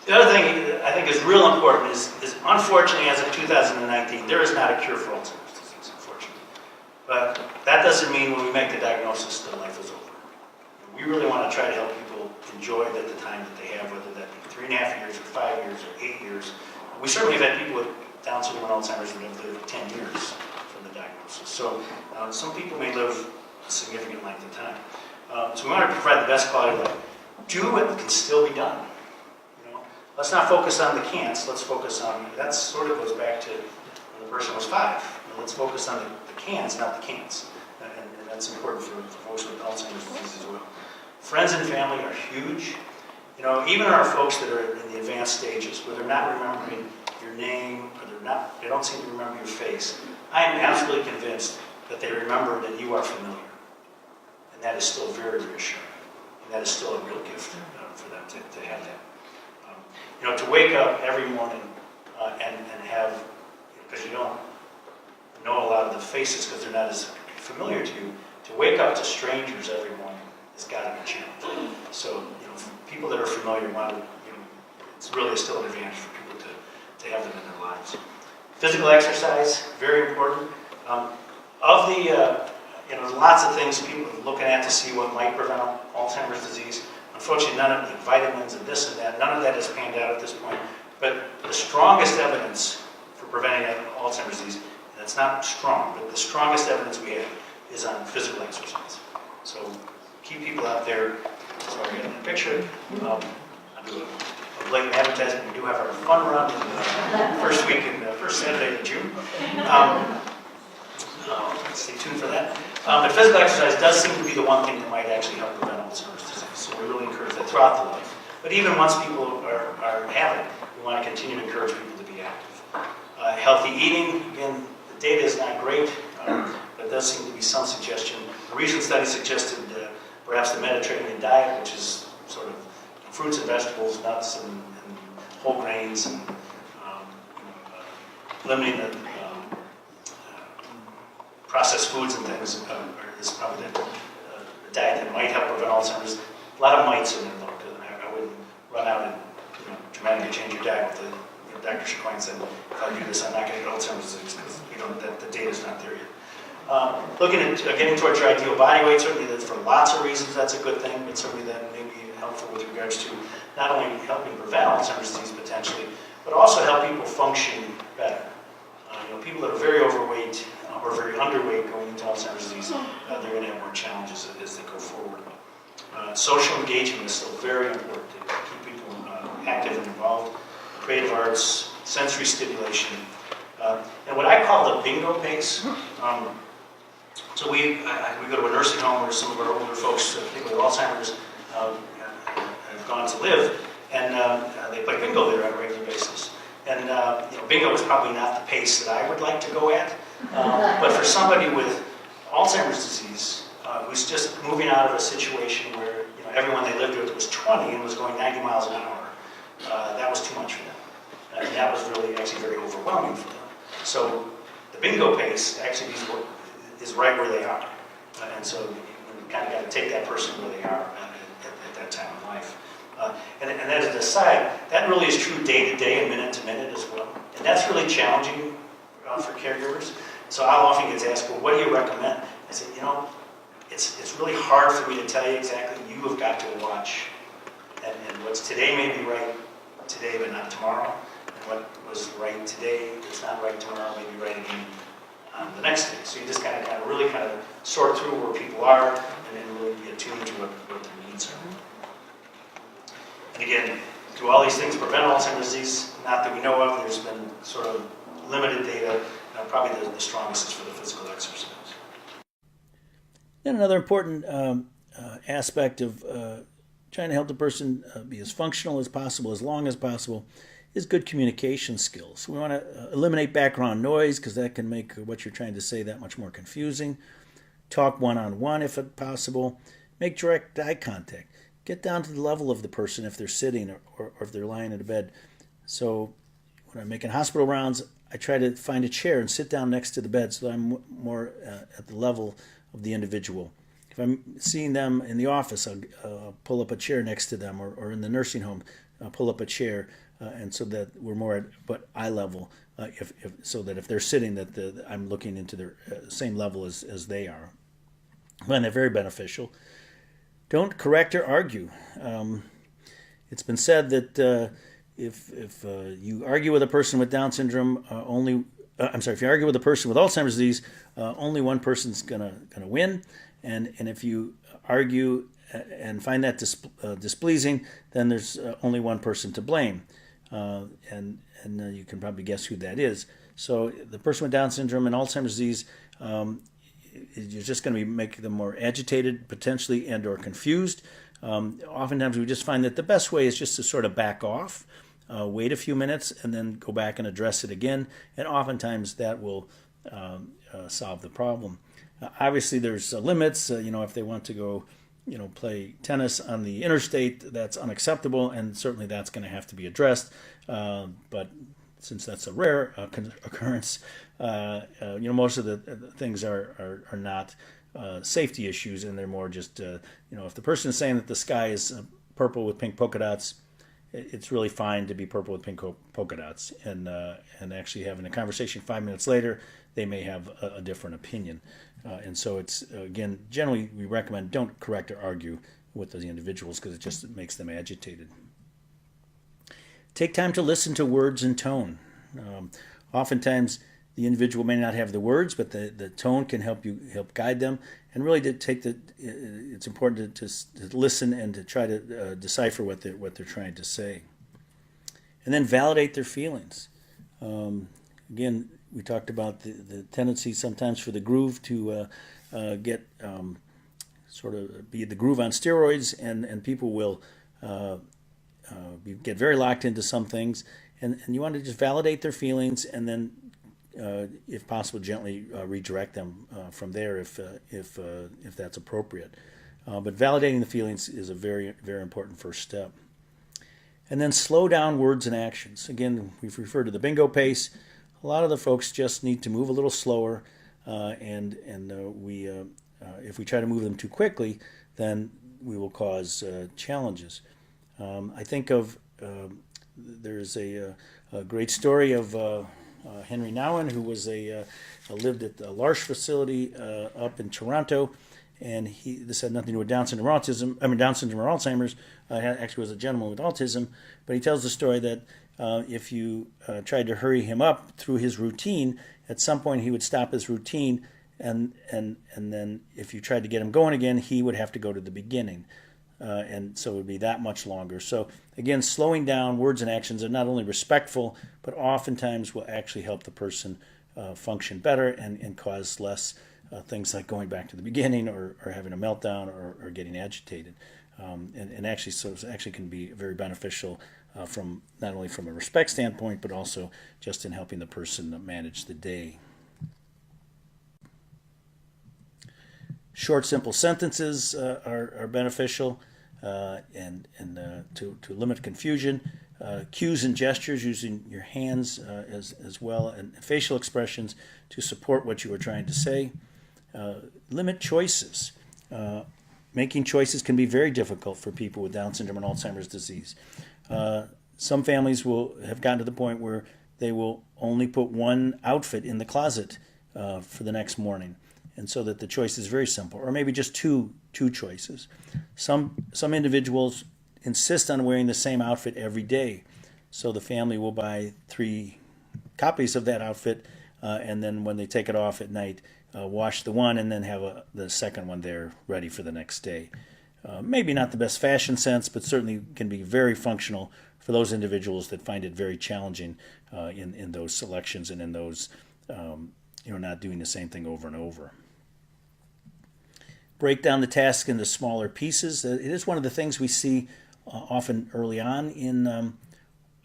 The other thing I think is real important is unfortunately, as of 2019, there is not a cure for Alzheimer's disease, unfortunately. But that doesn't mean when we make the diagnosis that life is over. We really want to try to help people enjoy the time that they have, whether that be 3.5 years or 5 years or 8 years. We certainly have had people with Down syndrome and Alzheimer's who live 10 years from the diagnosis. So some people may live a significant length of time. So we want to provide the best quality of life. Do what can still be done. Let's not focus on the can'ts. Let's focus on, that sort of goes back to when the person was 5. Let's focus on the cans, not the can'ts. And that's important for folks with Alzheimer's disease as well. Friends and family are huge. Even our folks that are in the advanced stages, where they're not remembering your name, or they don't seem to remember your face, I am absolutely convinced that they remember that you are familiar. And that is still very reassuring. And that is still a real gift for them to have that. To wake up every morning and have, because you don't know a lot of the faces because they're not as familiar to you, to wake up to strangers every morning has got to be a challenge. So, people that are familiar want to, it's really still an advantage for people to have them in their lives. Physical exercise, very important. There's lots of things people are looking at to see what might prevent Alzheimer's disease. Unfortunately, none of the vitamins and this and that, none of that has panned out at this point. But the strongest evidence for preventing Alzheimer's disease, and it's not strong, but the strongest evidence we have is on physical exercise. So keep people out there. That's why we got that picture. I'll do a blatant advertisement. We do have our fun run first Saturday of June. Stay tuned for that. But physical exercise does seem to be the one thing that might actually help prevent Alzheimer's disease. So we really encourage that throughout the life. But even once people have it, we want to continue to encourage people to be active. Healthy eating, again, the data is not great, but there does seem to be some suggestion. A recent study suggested perhaps the Mediterranean diet, which is sort of fruits and vegetables, nuts and whole grains, and limiting the processed foods and things is probably the diet that might help prevent Alzheimer's. a lot of mites in there, though, because I wouldn't run out and, dramatically change your diet with Dr. Chicoine said, if I do this, I'm not going to get Alzheimer's disease, because the data's not there yet. Looking at getting towards your ideal body weight, certainly that for lots of reasons that's a good thing, but certainly that may be helpful with regards to not only helping prevent Alzheimer's disease potentially, but also help people function better. People that are very overweight or very underweight going into Alzheimer's disease, they're going to have more challenges as they go forward. Social engagement is still very important to keep people active and involved. Creative arts, sensory stimulation, and what I call the bingo pace. So we go to a nursing home where some of our older folks, particularly with Alzheimer's, have gone to live, and they play bingo there on a regular basis. And bingo is probably not the pace that I would like to go at, but for somebody with Alzheimer's disease who's just moving out of a situation where everyone they lived with was 20 and was going 90 miles an hour, that was too much for them. And that was really actually very overwhelming for them. So the bingo pace actually is right where they are. And so you kind of got to take that person where they are at that time in life. And as an aside, that really is true day to day and minute to minute as well. And that's really challenging for caregivers. So I'll often get asked, well, what do you recommend? I say, it's really hard for me to tell you exactly. You have got to watch. And what's today may be right today, but not tomorrow. And what was right today is not right tomorrow, may be right again the next day. So you just kind of sort through where people are and then really be attuned to what their needs are. And again, do all these things prevent Alzheimer's disease? Not that we know of. There's been sort of limited data. Probably the strongest is for the physical exercise. Then another important aspect of trying to help the person be as functional as possible, as long as possible, is good communication skills. We want to eliminate background noise because that can make what you're trying to say that much more confusing. Talk one-on-one if possible. Make direct eye contact. Get down to the level of the person if they're sitting or if they're lying in a bed. So when I'm making hospital rounds, I try to find a chair and sit down next to the bed so that I'm more at the level of the individual. If I'm seeing them in the office, I'll pull up a chair next to them, or in the nursing home, I'll pull up a chair, and so that we're more at eye level, so that if they're sitting, that I'm looking into their same level as they are. I find that very beneficial. Don't correct or argue. It's been said that if you argue with a person with Down syndrome, if you argue with a person with Alzheimer's disease, only one person's gonna win, and if you argue and find that displeasing, then there's only one person to blame, and you can probably guess who that is. So the person with Down syndrome and Alzheimer's disease, you're just going to be making them more agitated, potentially, and or confused. Oftentimes we just find that the best way is just to sort of back off, wait a few minutes, and then go back and address it again. And oftentimes that will solve the problem. Obviously, there's limits. If they want to go, play tennis on the interstate, that's unacceptable, and certainly that's going to have to be addressed. But since that's a rare occurrence, most of the things are not safety issues, and they're more just, if the person is saying that the sky is purple with pink polka dots, it's really fine to be purple with pink polka dots, and actually having a conversation 5 minutes later, they may have a different opinion. And so it's, again, generally we recommend don't correct or argue with the individuals because it just makes them agitated. Take time to listen to words and tone. Oftentimes the individual may not have the words, but the tone can help guide them. And really it's important to listen and to try to decipher what they're trying to say. And then validate their feelings. Again, we talked about the tendency sometimes for the groove to get sort of be the groove on steroids, and people will get very locked into some things. And you want to just validate their feelings, and then, if possible, gently redirect them from there if that's appropriate. But validating the feelings is a very, very important first step. And then slow down words and actions. Again, we've referred to the bingo pace. A lot of the folks just need to move a little slower, and if we try to move them too quickly, then we will cause challenges. I think of there's a great story of Henry Nouwen, who was lived at the L'Arche facility up in Toronto, and this had nothing to do with Down syndrome or autism. I mean, Down syndrome or Alzheimer's. Actually, was a gentleman with autism, but he tells the story that if you tried to hurry him up through his routine, at some point he would stop his routine, and then if you tried to get him going again, he would have to go to the beginning. And so it would be that much longer. So again, slowing down words and actions are not only respectful, but oftentimes will actually help the person function better and cause less things like going back to the beginning or having a meltdown or getting agitated. And actually, so it actually can be very beneficial from not only from a respect standpoint, but also just in helping the person manage the day. Short, simple sentences are beneficial and to limit confusion. Cues and gestures, using your hands as well, and facial expressions to support what you are trying to say. Limit choices. Making choices can be very difficult for people with Down syndrome and Alzheimer's disease. Some families will have gotten to the point where they will only put one outfit in the closet for the next morning, and so that the choice is very simple, or maybe just two choices. Some individuals insist on wearing the same outfit every day, so the family will buy 3 copies of that outfit, and then when they take it off at night, wash the one and then have the second one there ready for the next day. Maybe not the best fashion sense, but certainly can be very functional for those individuals that find it very challenging in those selections and in those not doing the same thing over and over. Break down the task into smaller pieces. It is one of the things we see often early on in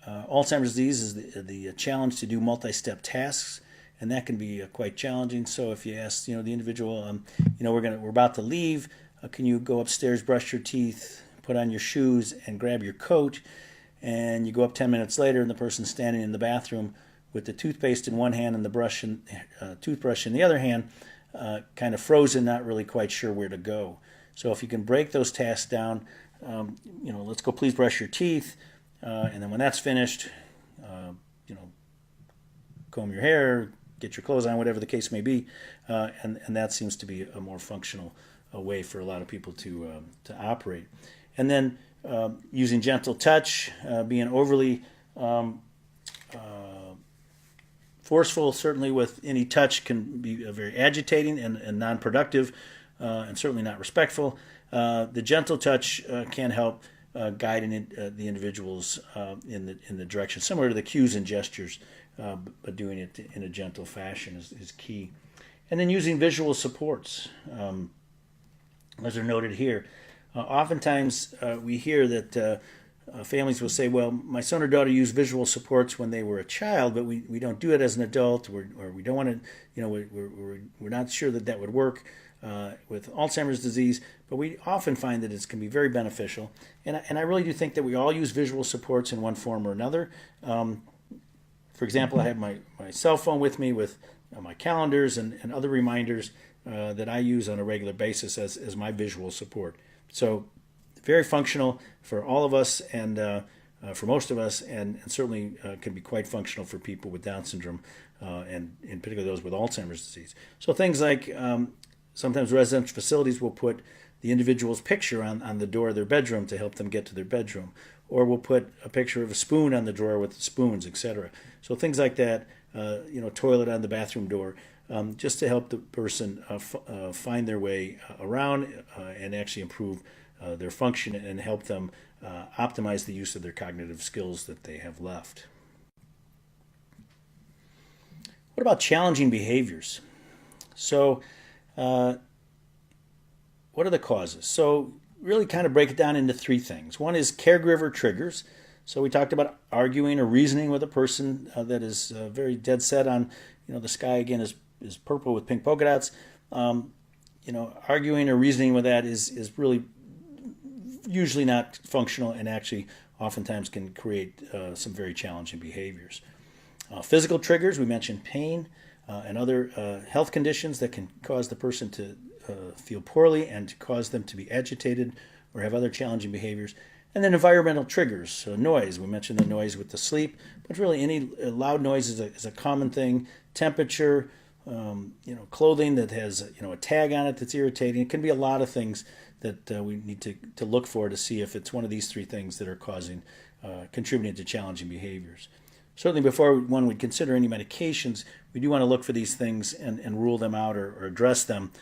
Alzheimer's disease is the challenge to do multi-step tasks, and that can be quite challenging. So if you ask the individual, we're about to leave, can you go upstairs, brush your teeth, put on your shoes, and grab your coat? And you go up 10 minutes later, and the person's standing in the bathroom with the toothpaste in one hand and the toothbrush in the other hand, kind of frozen, not really quite sure where to go. So if you can break those tasks down, let's go, please brush your teeth, and then when that's finished, comb your hair, get your clothes on, whatever the case may be, and that seems to be a more functional way for a lot of people to operate. And then using gentle touch, being overly forceful, certainly with any touch, can be very agitating and non-productive, and certainly not respectful. The gentle touch can help guide the individuals in the direction similar to the cues and gestures, but doing it in a gentle fashion is key. And then using visual supports, as are noted here. Oftentimes we hear that families will say, well, my son or daughter used visual supports when they were a child, but we don't do it as an adult, or we don't want to, we're not sure that would work with Alzheimer's disease, but we often find that it can be very beneficial. And I really do think that we all use visual supports in one form or another. For example, I have my cell phone with me with my calendars and other reminders that I use on a regular basis as my visual support. So very functional for all of us and for most of us, and certainly can be quite functional for people with Down syndrome and in particular those with Alzheimer's disease. So things like sometimes residential facilities will put the individual's picture on the door of their bedroom to help them get to their bedroom, or we'll put a picture of a spoon on the drawer with the spoons, etc. So things like that, toilet on the bathroom door, just to help the person find their way around and actually improve their function and help them optimize the use of their cognitive skills that they have left. What about challenging behaviors? So what are the causes? So really kind of break it down into 3 things. One is caregiver triggers. So we talked about arguing or reasoning with a person that is very dead set on, the sky again is purple with pink polka dots. Arguing or reasoning with that is really usually not functional and actually oftentimes can create some very challenging behaviors. Physical triggers, we mentioned pain and other health conditions that can cause the person to feel poorly and to cause them to be agitated or have other challenging behaviors. And then environmental triggers, so noise. We mentioned the noise with the sleep, but really any loud noise is a common thing. Temperature, clothing that has a tag on it that's irritating. It can be a lot of things that we need to look for to see if it's one of these three things that are contributing to challenging behaviors. Certainly before one would consider any medications, we do want to look for these things and rule them out or address them.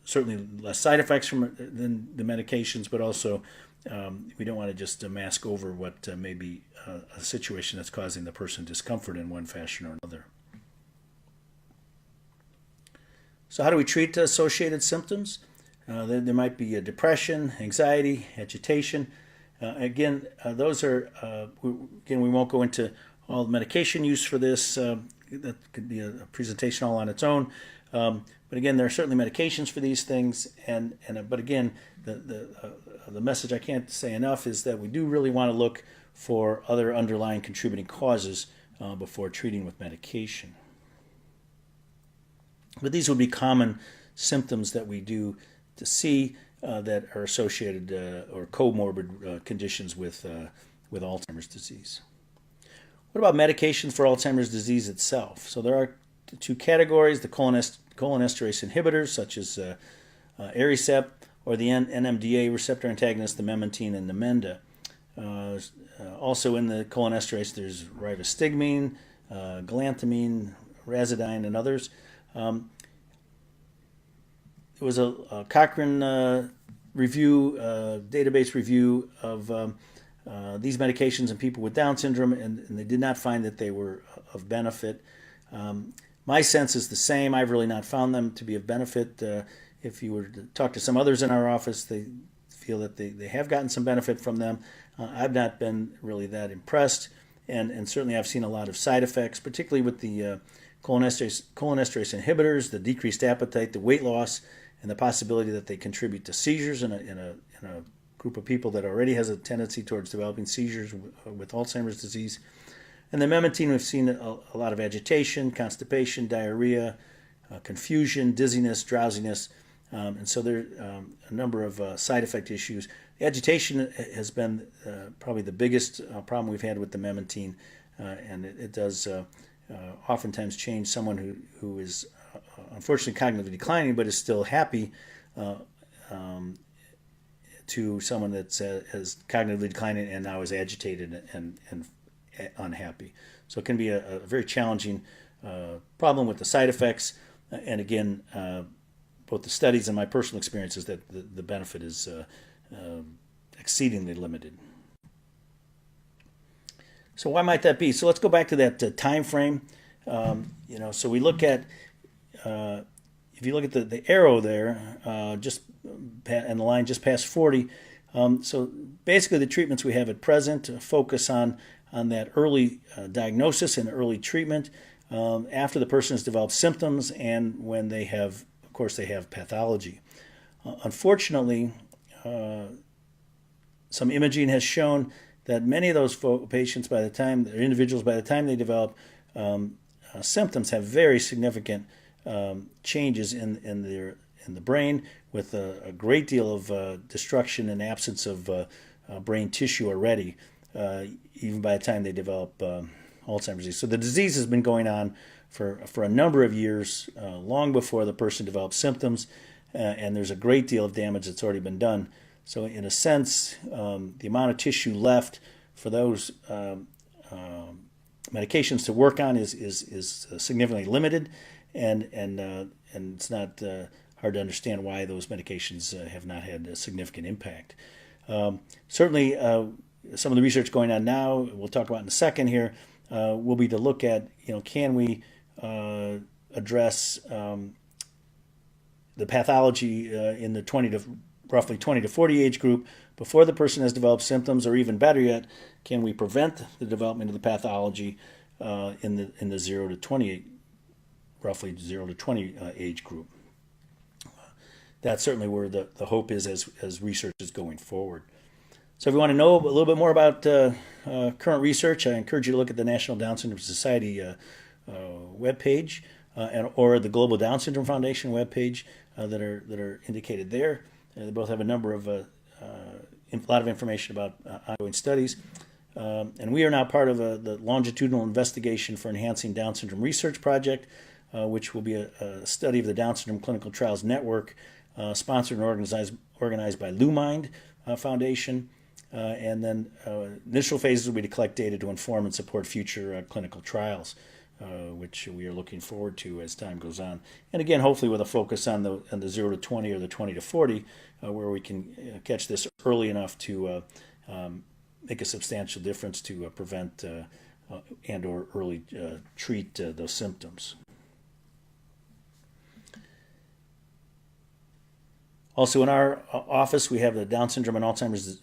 Certainly less side effects than the medications, but also we don't want to just mask over what may be a situation that's causing the person discomfort in one fashion or another. So how do we treat associated symptoms? There might be a depression, anxiety, agitation. Those are, we won't go into all the medication use for this. That could be a presentation all on its own. But again, there are certainly medications for these things. But again, the message I can't say enough is that we do really want to look for other underlying contributing causes before treating with medication. But these would be common symptoms that we do to see that are associated or comorbid conditions with Alzheimer's disease. What about medications for Alzheimer's disease itself? So there are two categories: the cholinesterase inhibitors, such as Aricept, or the NMDA receptor antagonist, the memantine and Namenda. Also in the cholinesterase, there's rivastigmine, galantamine, razidine, and others. There was a Cochrane review, database review of these medications in people with Down syndrome, and they did not find that they were of benefit. My sense is the same. I've really not found them to be of benefit. If you were to talk to some others in our office, they feel that they have gotten some benefit from them. I've not been really that impressed, and certainly I've seen a lot of side effects, particularly with the cholinesterase inhibitors, the decreased appetite, the weight loss, and the possibility that they contribute to seizures in a group of people that already has a tendency towards developing seizures with Alzheimer's disease. And the memantine, we've seen a lot of agitation, constipation, diarrhea, confusion, dizziness, drowsiness, and so there are a number of side effect issues. The agitation has been probably the biggest problem we've had with the memantine, and it does oftentimes change someone who is unfortunately cognitively declining but is still happy to someone that's has cognitively declining and now is agitated and unhappy. So it can be a very challenging problem with the side effects. And again, both the studies and my personal experience is that the benefit is exceedingly limited. So why might that be? So let's go back to that time frame. So we look at, if you look at the arrow there, just and the line just past 40. So basically the treatments we have at present focus on that early diagnosis and early treatment after the person has developed symptoms and when they have, of course, they have pathology. Unfortunately, some imaging has shown that many of those patients, individuals, by the time they develop symptoms, have very significant changes in the brain, with a great deal of destruction and absence of brain tissue already, even by the time they develop Alzheimer's disease. So the disease has been going on for a number of years, long before the person develops symptoms, and there's a great deal of damage that's already been done. So in a sense, the amount of tissue left for those medications to work on is significantly limited, and it's not hard to understand why those medications have not had a significant impact. Certainly, some of the research going on now, we'll talk about in a second here, will be to look at, can we address the pathology in the roughly 20 to 40 age group before the person has developed symptoms, or even better yet, can we prevent the development of the pathology in the 0 to 28, roughly 0 to 20 age group. That's certainly where the hope is as research is going forward. So if you want to know a little bit more about current research, I encourage you to look at the National Down Syndrome Society webpage or the Global Down Syndrome Foundation webpage that are indicated there. They both have a number of a lot of information about ongoing studies. And we are now part of the longitudinal investigation for enhancing Down syndrome research project, which will be a study of the Down syndrome clinical trials network, sponsored and organized by LuMind Foundation. And then initial phases will be to collect data to inform and support future clinical trials, which we are looking forward to as time goes on. And again, hopefully with a focus on the 0 to 20 or the 20 to 40, where we can catch this early enough to make a substantial difference to prevent and or early treat those symptoms. Also in our office, we have the Down syndrome and Alzheimer's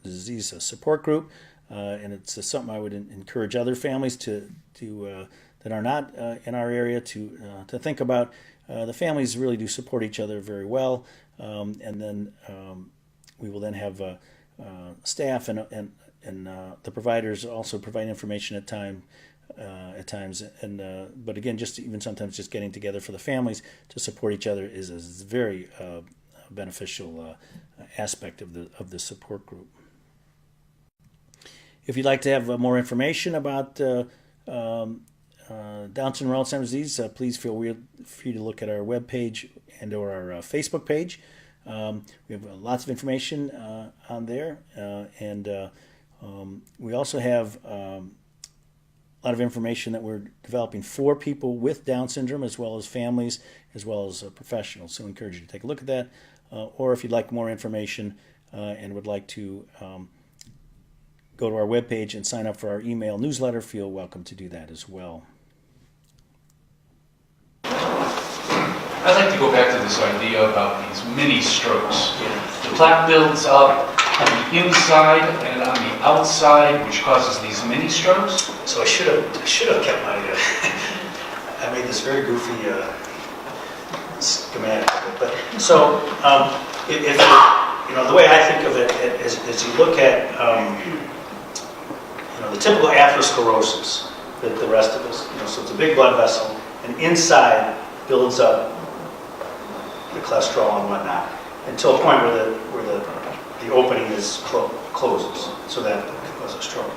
disease support group, and it's something I would encourage other families to that are not in our area to think about. The families really do support each other very well, and then we will then have staff and the providers also provide information at times, and but again, just even sometimes just getting together for the families to support each other is a very beneficial aspect of the support group. If you'd like to have more information about Down syndrome or Alzheimer's disease, please feel free to look at our webpage and or our Facebook page. We have lots of information on there, and we also have a lot of information that we're developing for people with Down syndrome, as well as families, as well as professionals. So I encourage you to take a look at that. Or if you'd like more information and would like to go to our webpage and sign up for our email newsletter, feel welcome to do that as well. I'd like to go back to this idea about these mini strokes. The plaque builds up on the inside and on the outside, which causes these mini strokes. So I should have kept my. I made this very goofy schematic of it. But so if the way I think of it is you look at the typical atherosclerosis that the rest of us. So it's a big blood vessel, and inside builds up the cholesterol and whatnot until a point where the opening is closes, so that can cause a stroke.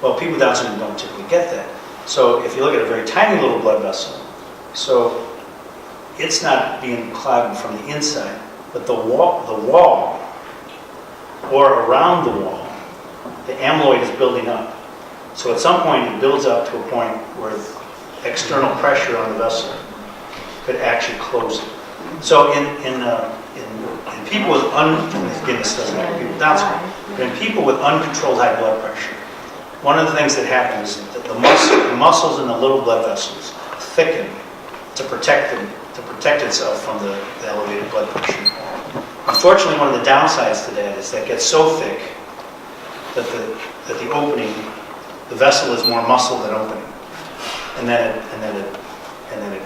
Well, people with Down syndrome don't typically get that. So if you look at a very tiny little blood vessel, so it's not being clogged from the inside, but the wall, or around the wall, the amyloid is building up. So at some point it builds up to a point where external pressure on the vessel could actually close it. So in people with again, this doesn't happen to people with Down syndrome, but in people with uncontrolled high blood pressure, one of the things that happens is that the muscles in the little blood vessels thicken to protect itself from the elevated blood pressure. Unfortunately, one of the downsides to that is that it gets so thick that the opening, the vessel is more muscle than opening, and then it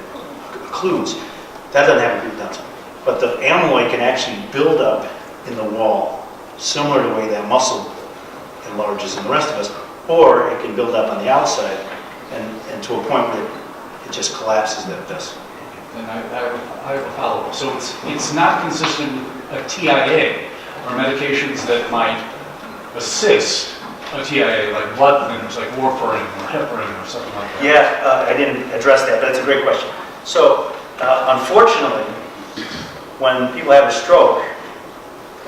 occludes. That doesn't happen to Down syndrome. But the amyloid can actually build up in the wall, similar to the way that muscle enlarges in the rest of us, or it can build up on the outside and to a point where it just collapses that vessel. And I have a follow-up. So it's not consistent with a TIA or medications that might assist a TIA, like blood thinners, like warfarin or heparin or something like that. Yeah, I didn't address that, but it's a great question. So, unfortunately, when people have a stroke,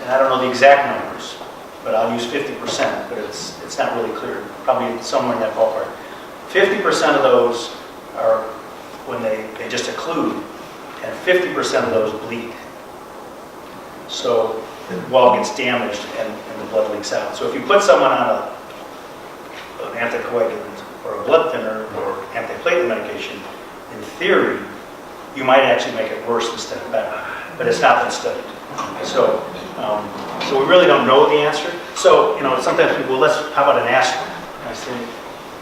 and I don't know the exact numbers, but I'll use 50%, but it's not really clear, probably somewhere in that ballpark. 50% of those are when they just occlude, and 50% of those bleed. So the wall gets damaged and the blood leaks out. So if you put someone on an anticoagulant or a blood thinner or antiplatelet medication, in theory, you might actually make it worse instead of better. But it's not been studied. So we really don't know the answer. So, sometimes people, how about an aspirin? And I say,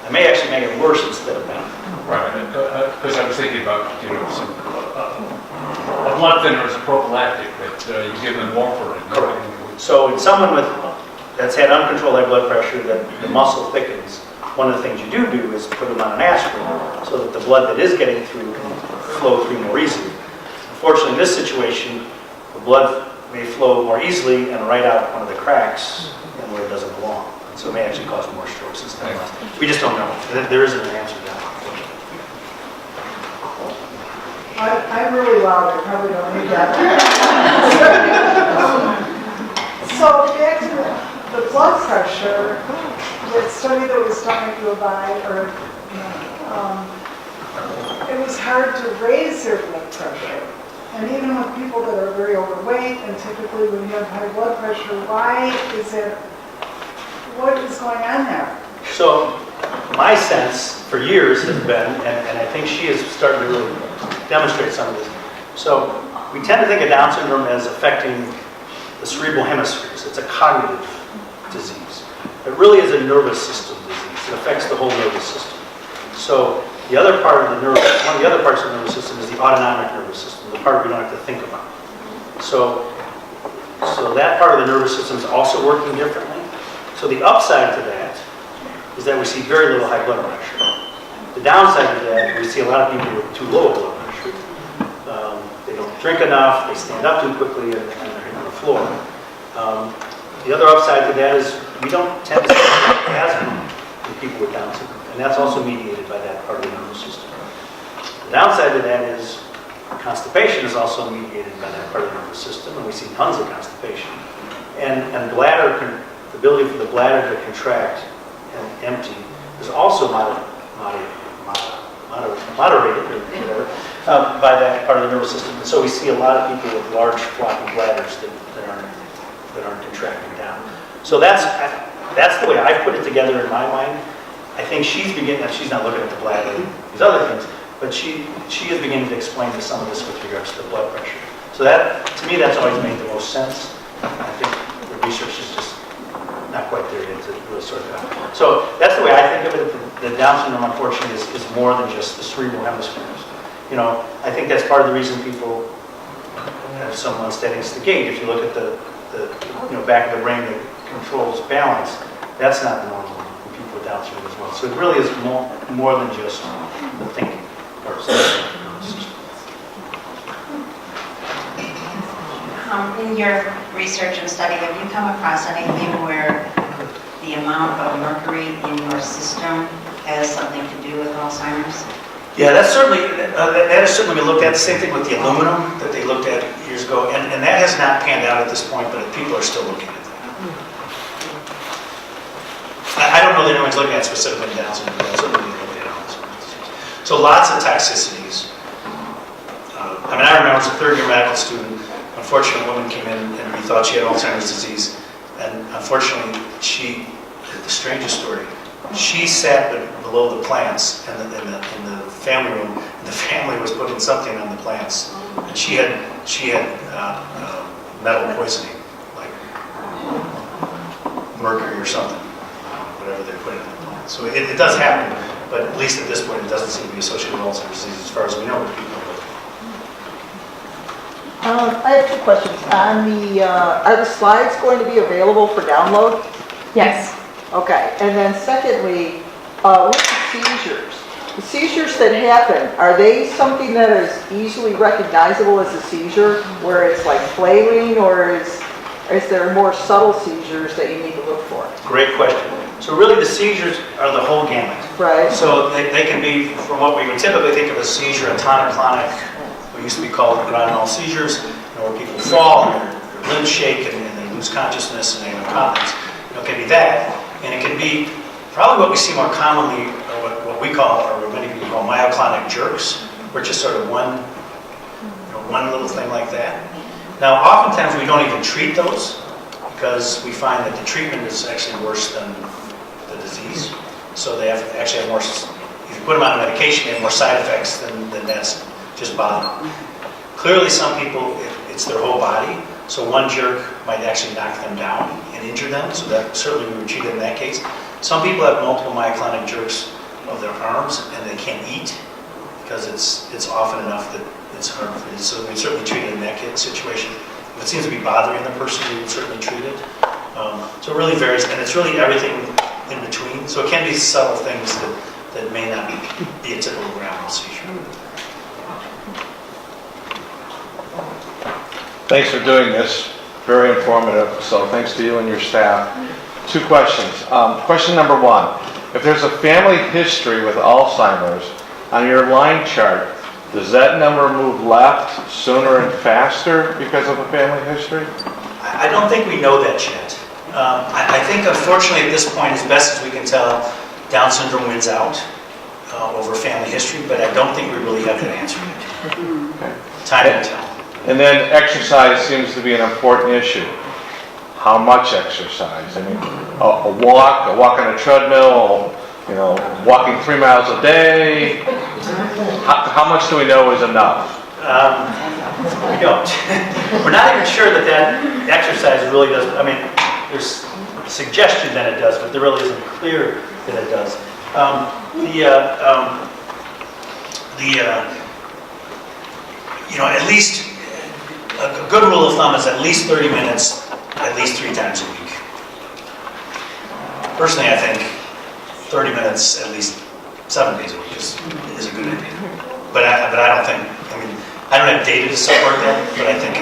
I may actually make it worse instead of better. Right, because I was thinking about, a blood thinner is a prophylactic that you give them warfarin. Correct. So in someone that's had uncontrolled high blood pressure, the muscle thickens, one of the things you do is put them on an aspirin so that the blood that is getting through can flow through more easily. Unfortunately, in this situation, the may flow more easily and right out one of the cracks than where it doesn't belong. And so it may actually cause more strokes instead of less. We just don't know. There isn't an answer to that. I'm really loud, I probably don't need that. So back to the blood pressure, the study that was talking to you about, it was hard to raise their blood pressure. And even with people that are very overweight, and typically when you have high blood pressure, why is it, what is going on there? So my sense for years has been, and I think she is starting to really demonstrate some of this. So we tend to think of Down syndrome as affecting the cerebral hemispheres. It's a cognitive disease. It really is a nervous system disease. It affects the whole nervous system. So the other part of the nervous, one of the other parts of the nervous system is the autonomic nervous system, the part we don't have to think about. So that part of the nervous system is also working differently. So the upside to that is that we see very little high blood pressure. The downside to that, we see a lot of people with too low blood pressure. They don't drink enough, they stand up too quickly, and they're hitting the floor. The other upside to that is we don't tend to see asthma in people with Down syndrome, and that's also mediated by that part of the nervous system. The downside to that is constipation is also mediated by that part of the nervous system, and we see tons of constipation. And bladder, the ability for the bladder to contract and empty is also moderated or whatever by that part of the nervous system. And so we see a lot of people with large floppy bladders that aren't contracting down. So that's the way I put it together in my mind. I think she's not looking at the bladder and these other things, but she is beginning to explain to some of this with regards to the blood pressure. So that, to me, that's always made the most sense. I think the research is just not quite there yet to really sort it out. So that's the way I think of it. The Down syndrome, unfortunately, is more than just the cerebral hemispheres. You know, I think that's part of the reason people have some unsteadiness to gait. If you look at the back of the brain that controls balance, that's not normal in people with Down syndrome as well. So it really is more than just the thinking parts of the nervous system. In your research and study, have you come across anything where the amount of mercury in your system has something to do with Alzheimer's? Yeah, that has certainly been looked at. The same thing with the aluminum that they looked at years ago, and that has not panned out at this point, but people are still looking at that. I don't know that anyone's looking at specifically Down syndrome, but certainly looking at Alzheimer's disease. So lots of toxicities. I remember as a third-year medical student, unfortunately, a woman came in and we thought she had Alzheimer's disease, and unfortunately, she had the strangest story. She sat below the plants in the family room, and the family was putting something on the plants, and she had metal poisoning, like mercury or something, whatever they're putting on the plants. So it does happen, but at least at this point, it doesn't seem to be associated with Alzheimer's disease as far as we know with people. I have two questions. Are the slides going to be available for download? Yes. Okay. And then secondly, with the seizures that happen, are they something that is easily recognizable as a seizure, where it's like flailing, or is there more subtle seizures that you need to look for? Great question. So really the seizures are the whole gamut. Right. So they can be from what we would typically think of as seizure, a tonic-clonic, what used to be called grand mal seizures, where people fall and their limbs shake and they lose consciousness and they have incontinence. It can be that, and it can be probably what we see more commonly, or what we call, or what many people call myoclonic jerks, where it's just sort of one little thing like that. Now, oftentimes we don't even treat those because we find that the treatment is actually worse than the disease. So they actually have more. If you put them on a medication, they have more side effects than that's just bothering. Clearly, some people, it's their whole body, so one jerk might actually knock them down and injure them, so that certainly we would treat it in that case. Some people have multiple myoclonic jerks of their arms and they can't eat because it's often enough that it's hard for you. So we certainly treat it in that situation. If it seems to be bothering the person, we would certainly treat it. So it really varies, and it's really everything in between. So it can be subtle things that may not be a typical grand mal seizure. Thanks for doing this. Very informative, so thanks to you and your staff. 2 questions. Question number 1, if there's a family history with Alzheimer's, on your line chart, does that number move left sooner and faster because of a family history? I don't think we know that yet. I think, unfortunately, at this point, as best as we can tell, Down syndrome wins out over family history, but I don't think we really have that answer yet. Okay. Time will tell. And then exercise seems to be an important issue. How much exercise? I mean, a walk on a treadmill, you know, walking 3 miles a day. How much do we know is enough? We don't. We're not even sure that exercise really does. I mean, there's suggestion that it does, but there really isn't clear that it does. You know, at least a good rule of thumb is at least 30 minutes, at least 3 times a week. Personally, I think 30 minutes at least 7 days a week is a good idea. But I don't think. I mean, I don't have data to support that, but I think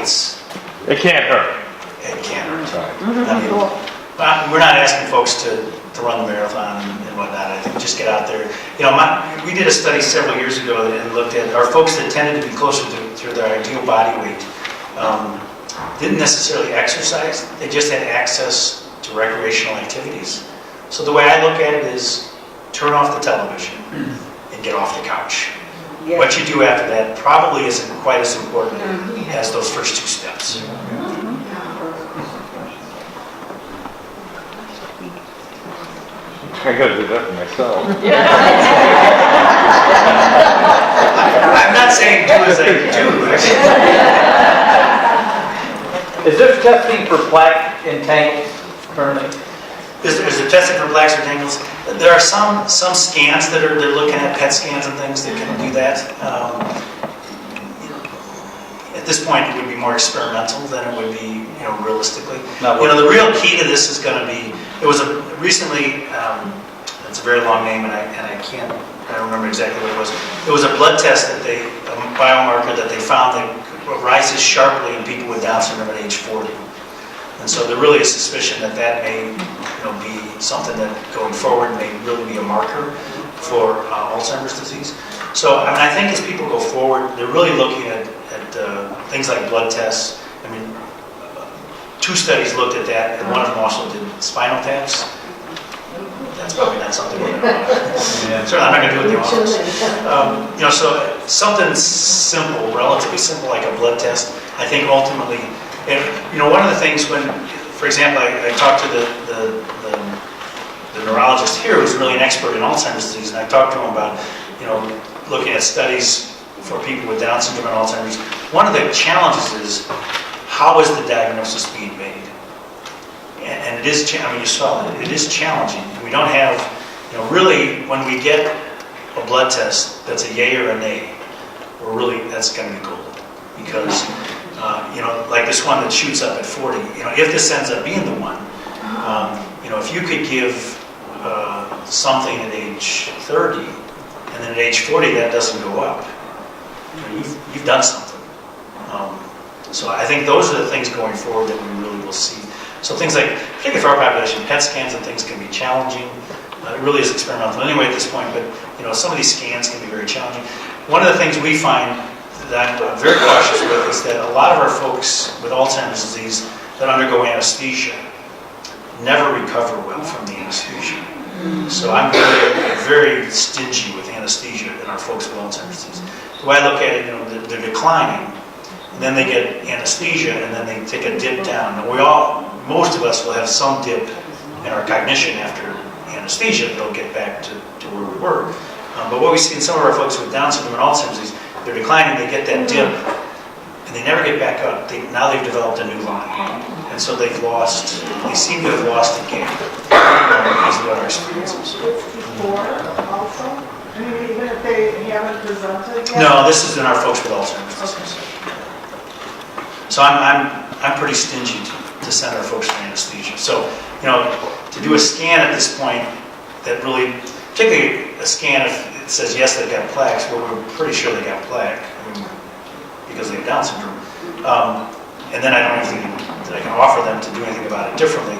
It can't hurt. it can hurt. Right. I mean, we're not asking folks to run the marathon and whatnot. I think just get out there. You know, we did a study several years ago and looked at our folks that tended to be closer to their ideal body weight. Didn't necessarily exercise. They just had access to recreational activities. So the way I look at it is turn off the television and get off the couch. Yeah. What you do after that probably isn't quite as important as those first 2 steps. I gotta do that for myself. I'm not saying do as I do. Is there testing for plaque entangles currently? Is there testing for plaques or tangles? There are some scans that they're looking at, PET scans and things that can do that. At this point, it would be more experimental than it would be, you know, realistically. The real key to this is going to be. It was recently. It's a very long name, and I don't remember exactly what it was. It was a blood test a biomarker that they found that rises sharply in people with Down syndrome at age 40. And so there really is suspicion that may, you know, be something that going forward may really be a marker for Alzheimer's disease. So I mean, I think as people go forward, they're really looking at things like blood tests. I mean, 2 studies looked at that, and one of them also did spinal taps. That's probably not something we're going to do. Certainly, I'm not going to do it in the office. You know, so something simple, relatively simple, like a blood test. I think ultimately, you know, one of the things when, for example, I talked to the neurologist here, who's really an expert in Alzheimer's disease, and I talked to him about, you know, looking at studies for people with Down syndrome and Alzheimer's. One of the challenges is how is the diagnosis being made? And it is, I mean, you saw it is challenging. We don't have, you know, really, when we get a blood test that's a yay or a nay, that's going to be golden. Because, you know, like this one that shoots up at 40, you know, if this ends up being the one, you know, if you could give something at age 30, and then at age 40 that doesn't go up, you know, you've done something. So I think those are the things going forward that we really will see. So things like, particularly for our population, PET scans and things can be challenging. It really is experimental anyway at this point, but you know, some of these scans can be very challenging. One of the things we find that I'm very cautious with is that a lot of our folks with Alzheimer's disease that undergo anesthesia never recover well from the anesthesia. So I'm very stingy with anesthesia in our folks with Alzheimer's disease. The way I look at it, you know, they're declining, and then they get anesthesia, and then they take a dip down. And most of us will have some dip in our cognition after anesthesia. They'll get back to where we were. But what we see in some of our folks with Down syndrome and Alzheimer's disease, they're declining, they get that dip, and they never get back up. Now they've developed a new line. And so they seem to have lost a gap. Is what our experience is. Before also? I mean, even if they haven't presented yet? No, this is in our folks with Alzheimer's disease. So I'm pretty stingy to send our folks for anesthesia. So, you know, to do a scan at this point that really, particularly a scan if it says yes, they've got plaques, well, we're pretty sure they got plaque, I mean, because they have Down syndrome. And then I don't have the that I can offer them to do anything about it differently,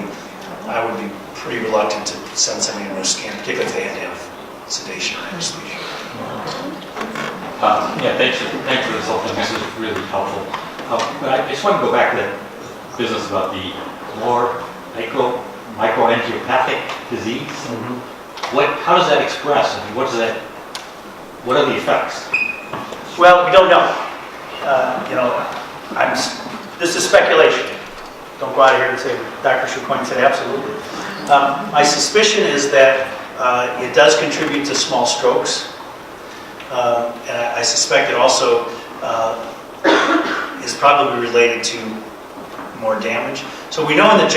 I would be pretty reluctant to send somebody under a scan, particularly if they had to have sedation or anesthesia. Yeah, thanks for this whole thing. This is really helpful. But I just want to go back to the business about the more microangiopathic disease. How does that express? I mean, what are the effects? Well, we don't know. This is speculation. Don't go out of here and say, Dr. Shukoin said absolutely. My suspicion is that it does contribute to small strokes. And I suspect it also is probably related to more damage. So we know in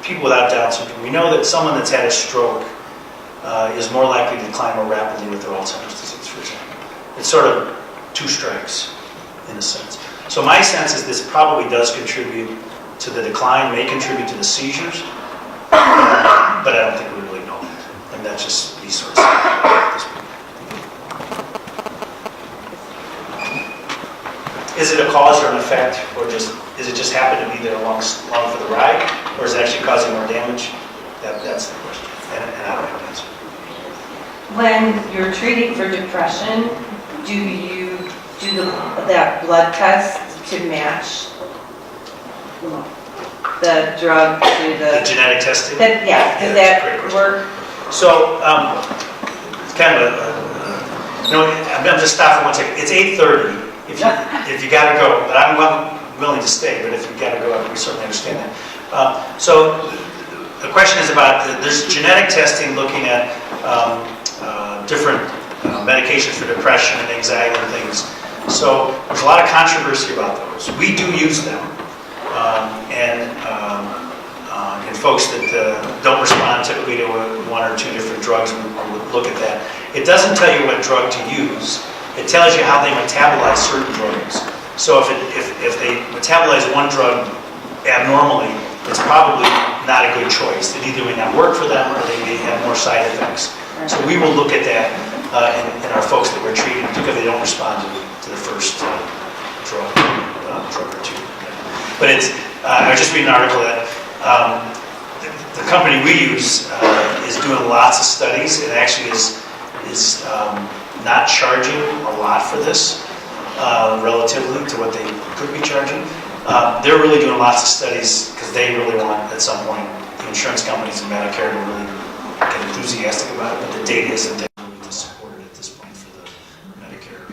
people without Down syndrome, we know that someone that's had a stroke is more likely to decline more rapidly with their Alzheimer's disease, for example. It's sort of two strikes, in a sense. So my sense is this probably does contribute to the decline, may contribute to the seizures, but I don't think we really know that. And that's just these sorts of things. Is it a cause or an effect, or is it just happen to be there along for the ride, or is it actually causing more damage? That's the question, and I don't have an answer. When you're treating for depression, do you do that blood test to match the drug to The genetic testing? Yeah, does that's a great that question. work? So, it's kind of I'm just stop for 1 second. It's 8:30. If you got to go, but I'm willing to stay. But if you got to go, we certainly understand that. So, the question is about there's genetic testing looking at different medications for depression and anxiety and things. So there's a lot of controversy about those. We do use them, and folks that don't respond typically to one or two different drugs, we look at that. It doesn't tell you what drug to use. It tells you how they metabolize certain drugs. So if they metabolize one drug abnormally, it's probably not a good choice. It either may not work for them or they may have more side effects. So we will look at that in our folks that we're treating, particularly if they don't respond to the first drug or two. But I was just reading an article that the company we use is doing lots of studies. It actually is not charging a lot for this relatively to what they could be charging. They're really doing lots of studies because they really want, at some point, the insurance companies and Medicare to really get enthusiastic about it, but the data isn't there really to support it at this point for the Medicare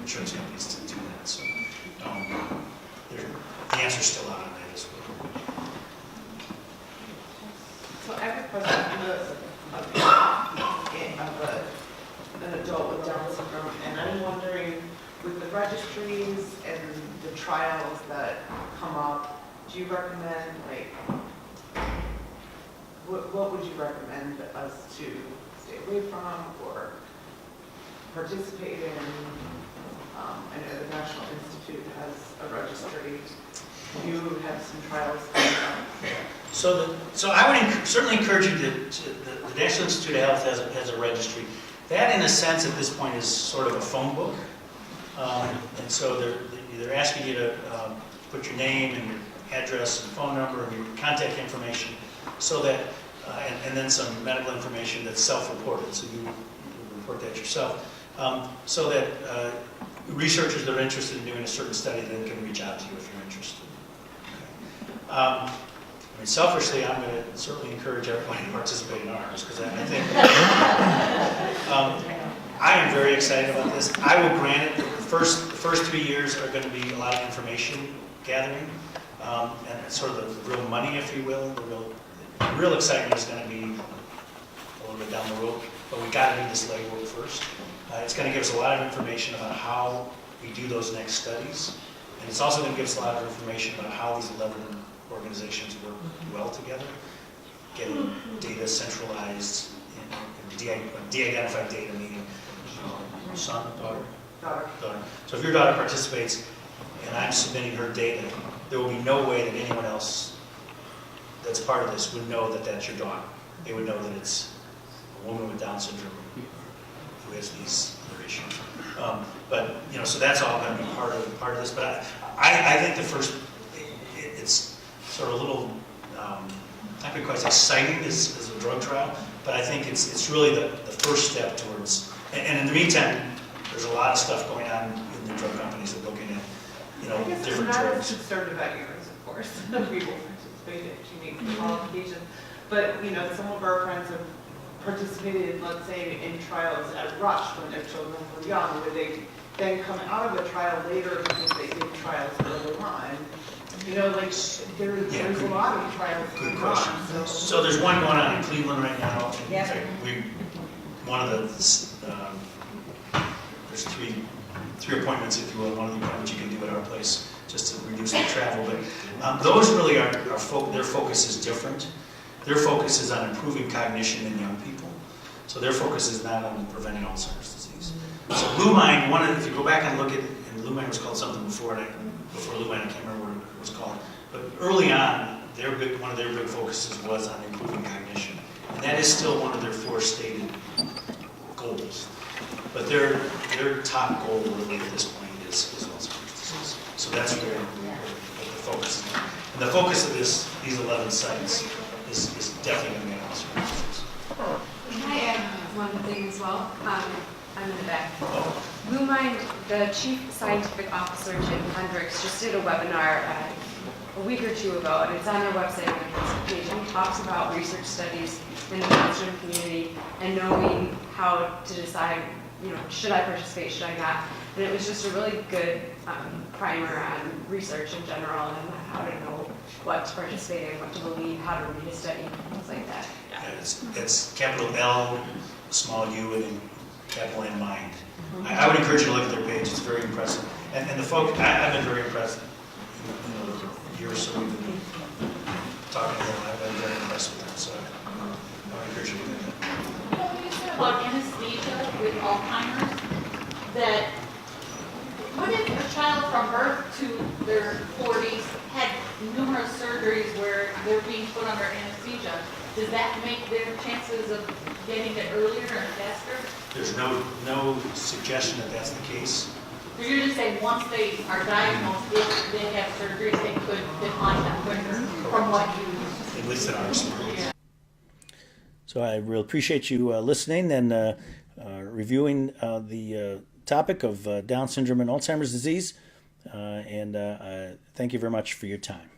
insurance companies to do that. So the answer's still out on that as well. So I have a question of an adult with Down syndrome, and I'm wondering, with the registries and the trials that come up, do you recommend, what would you recommend us to stay away from or participate in? I know the National Institute has a registry. You have some trials going on. So I would certainly encourage you the National Institute of Health has a registry. That, in a sense, at this point, is sort of a phone book. And so they're asking you to put your name and your address and phone number and your contact information, so that and then some medical information that's self-reported, so you report that yourself, so that researchers that are interested in doing a certain study then can reach out to you if you're interested. Okay. Selfishly, I'm going to certainly encourage everybody to participate in ours, because I think I am very excited about this. I will grant it that the first 3 years are going to be a lot of information gathering, and it's sort of the real money, if you will. The real excitement is going to be a little bit down the road, but we got to do this legwork first. It's going to give us a lot of information about how we do those next studies, and it's also going to give us a lot of information about how these 11 organizations work well together, getting data centralized, de-identified data, meaning son, daughter. So if your daughter participates and I'm submitting her data, there will be no way that anyone else that's part of this would know that that's your daughter. They would know that it's a woman with Down syndrome who has these other issues. But so that's all going to be part of this. But I think the first, sort of a little, not quite as exciting as a drug trial, but I think it's really the first step towards, and in the meantime, there's a lot of stuff going on in the drug companies that are looking at, I guess I'm different not as drugs. concerned about yours, of course. We will participate if you meet the qualifications. But, some of our friends have participated, let's say, in trials at Rush when their children were young, where they then come out of a trial later because they did trials early on. There's a lot of trials Good going question. on, So there's one going on in Cleveland right now. In Yeah. fact, one of the, there's three appointments, if you will. One of the appointments you can do at our place just to reduce the travel. But those really their focus is different. Their focus is on improving cognition in young people. So their focus is not on preventing Alzheimer's disease. So Lumine, if you go back and look at, and Lumine was called something before Lumine, I can't remember what it was called. But early on, one of their big focuses was on improving cognition. And that is still one of their 4 stated goals. But their top goal really at this point is Alzheimer's disease. So that's where the focus is. And the focus of these 11 sites is definitely going to be on Alzheimer's disease. Can I add one thing as well? I'm in the back. Lumine, the Chief Scientific Officer, Jim Hendricks, just did a webinar a week or 2 ago, and it's on their website on the page. He talks about research studies in the downstream community and knowing how to decide, should I participate, should I not? And it was just a really good primer on research in general and how to know what to participate in, what to believe, how to read a study, things like that. Yeah, it's capital L, small u, and then capital N mind. I would encourage you to look at their page. It's very impressive. And the folks, I've been very impressed. The year or so we've been talking to them, I've been very impressed with them. So I would encourage you to look at that. You said about anesthesia with Alzheimer's, that what if a child from birth to their 40s had numerous surgeries where they're being put under anesthesia? Does that make their chances of getting it earlier and faster? There's no suggestion that that's the case. So you're just saying once they are diagnosed, if they have surgeries, they could decline that quicker from what you... At least in our experience. So I really appreciate you listening and reviewing the topic of Down syndrome and Alzheimer's disease. And thank you very much for your time.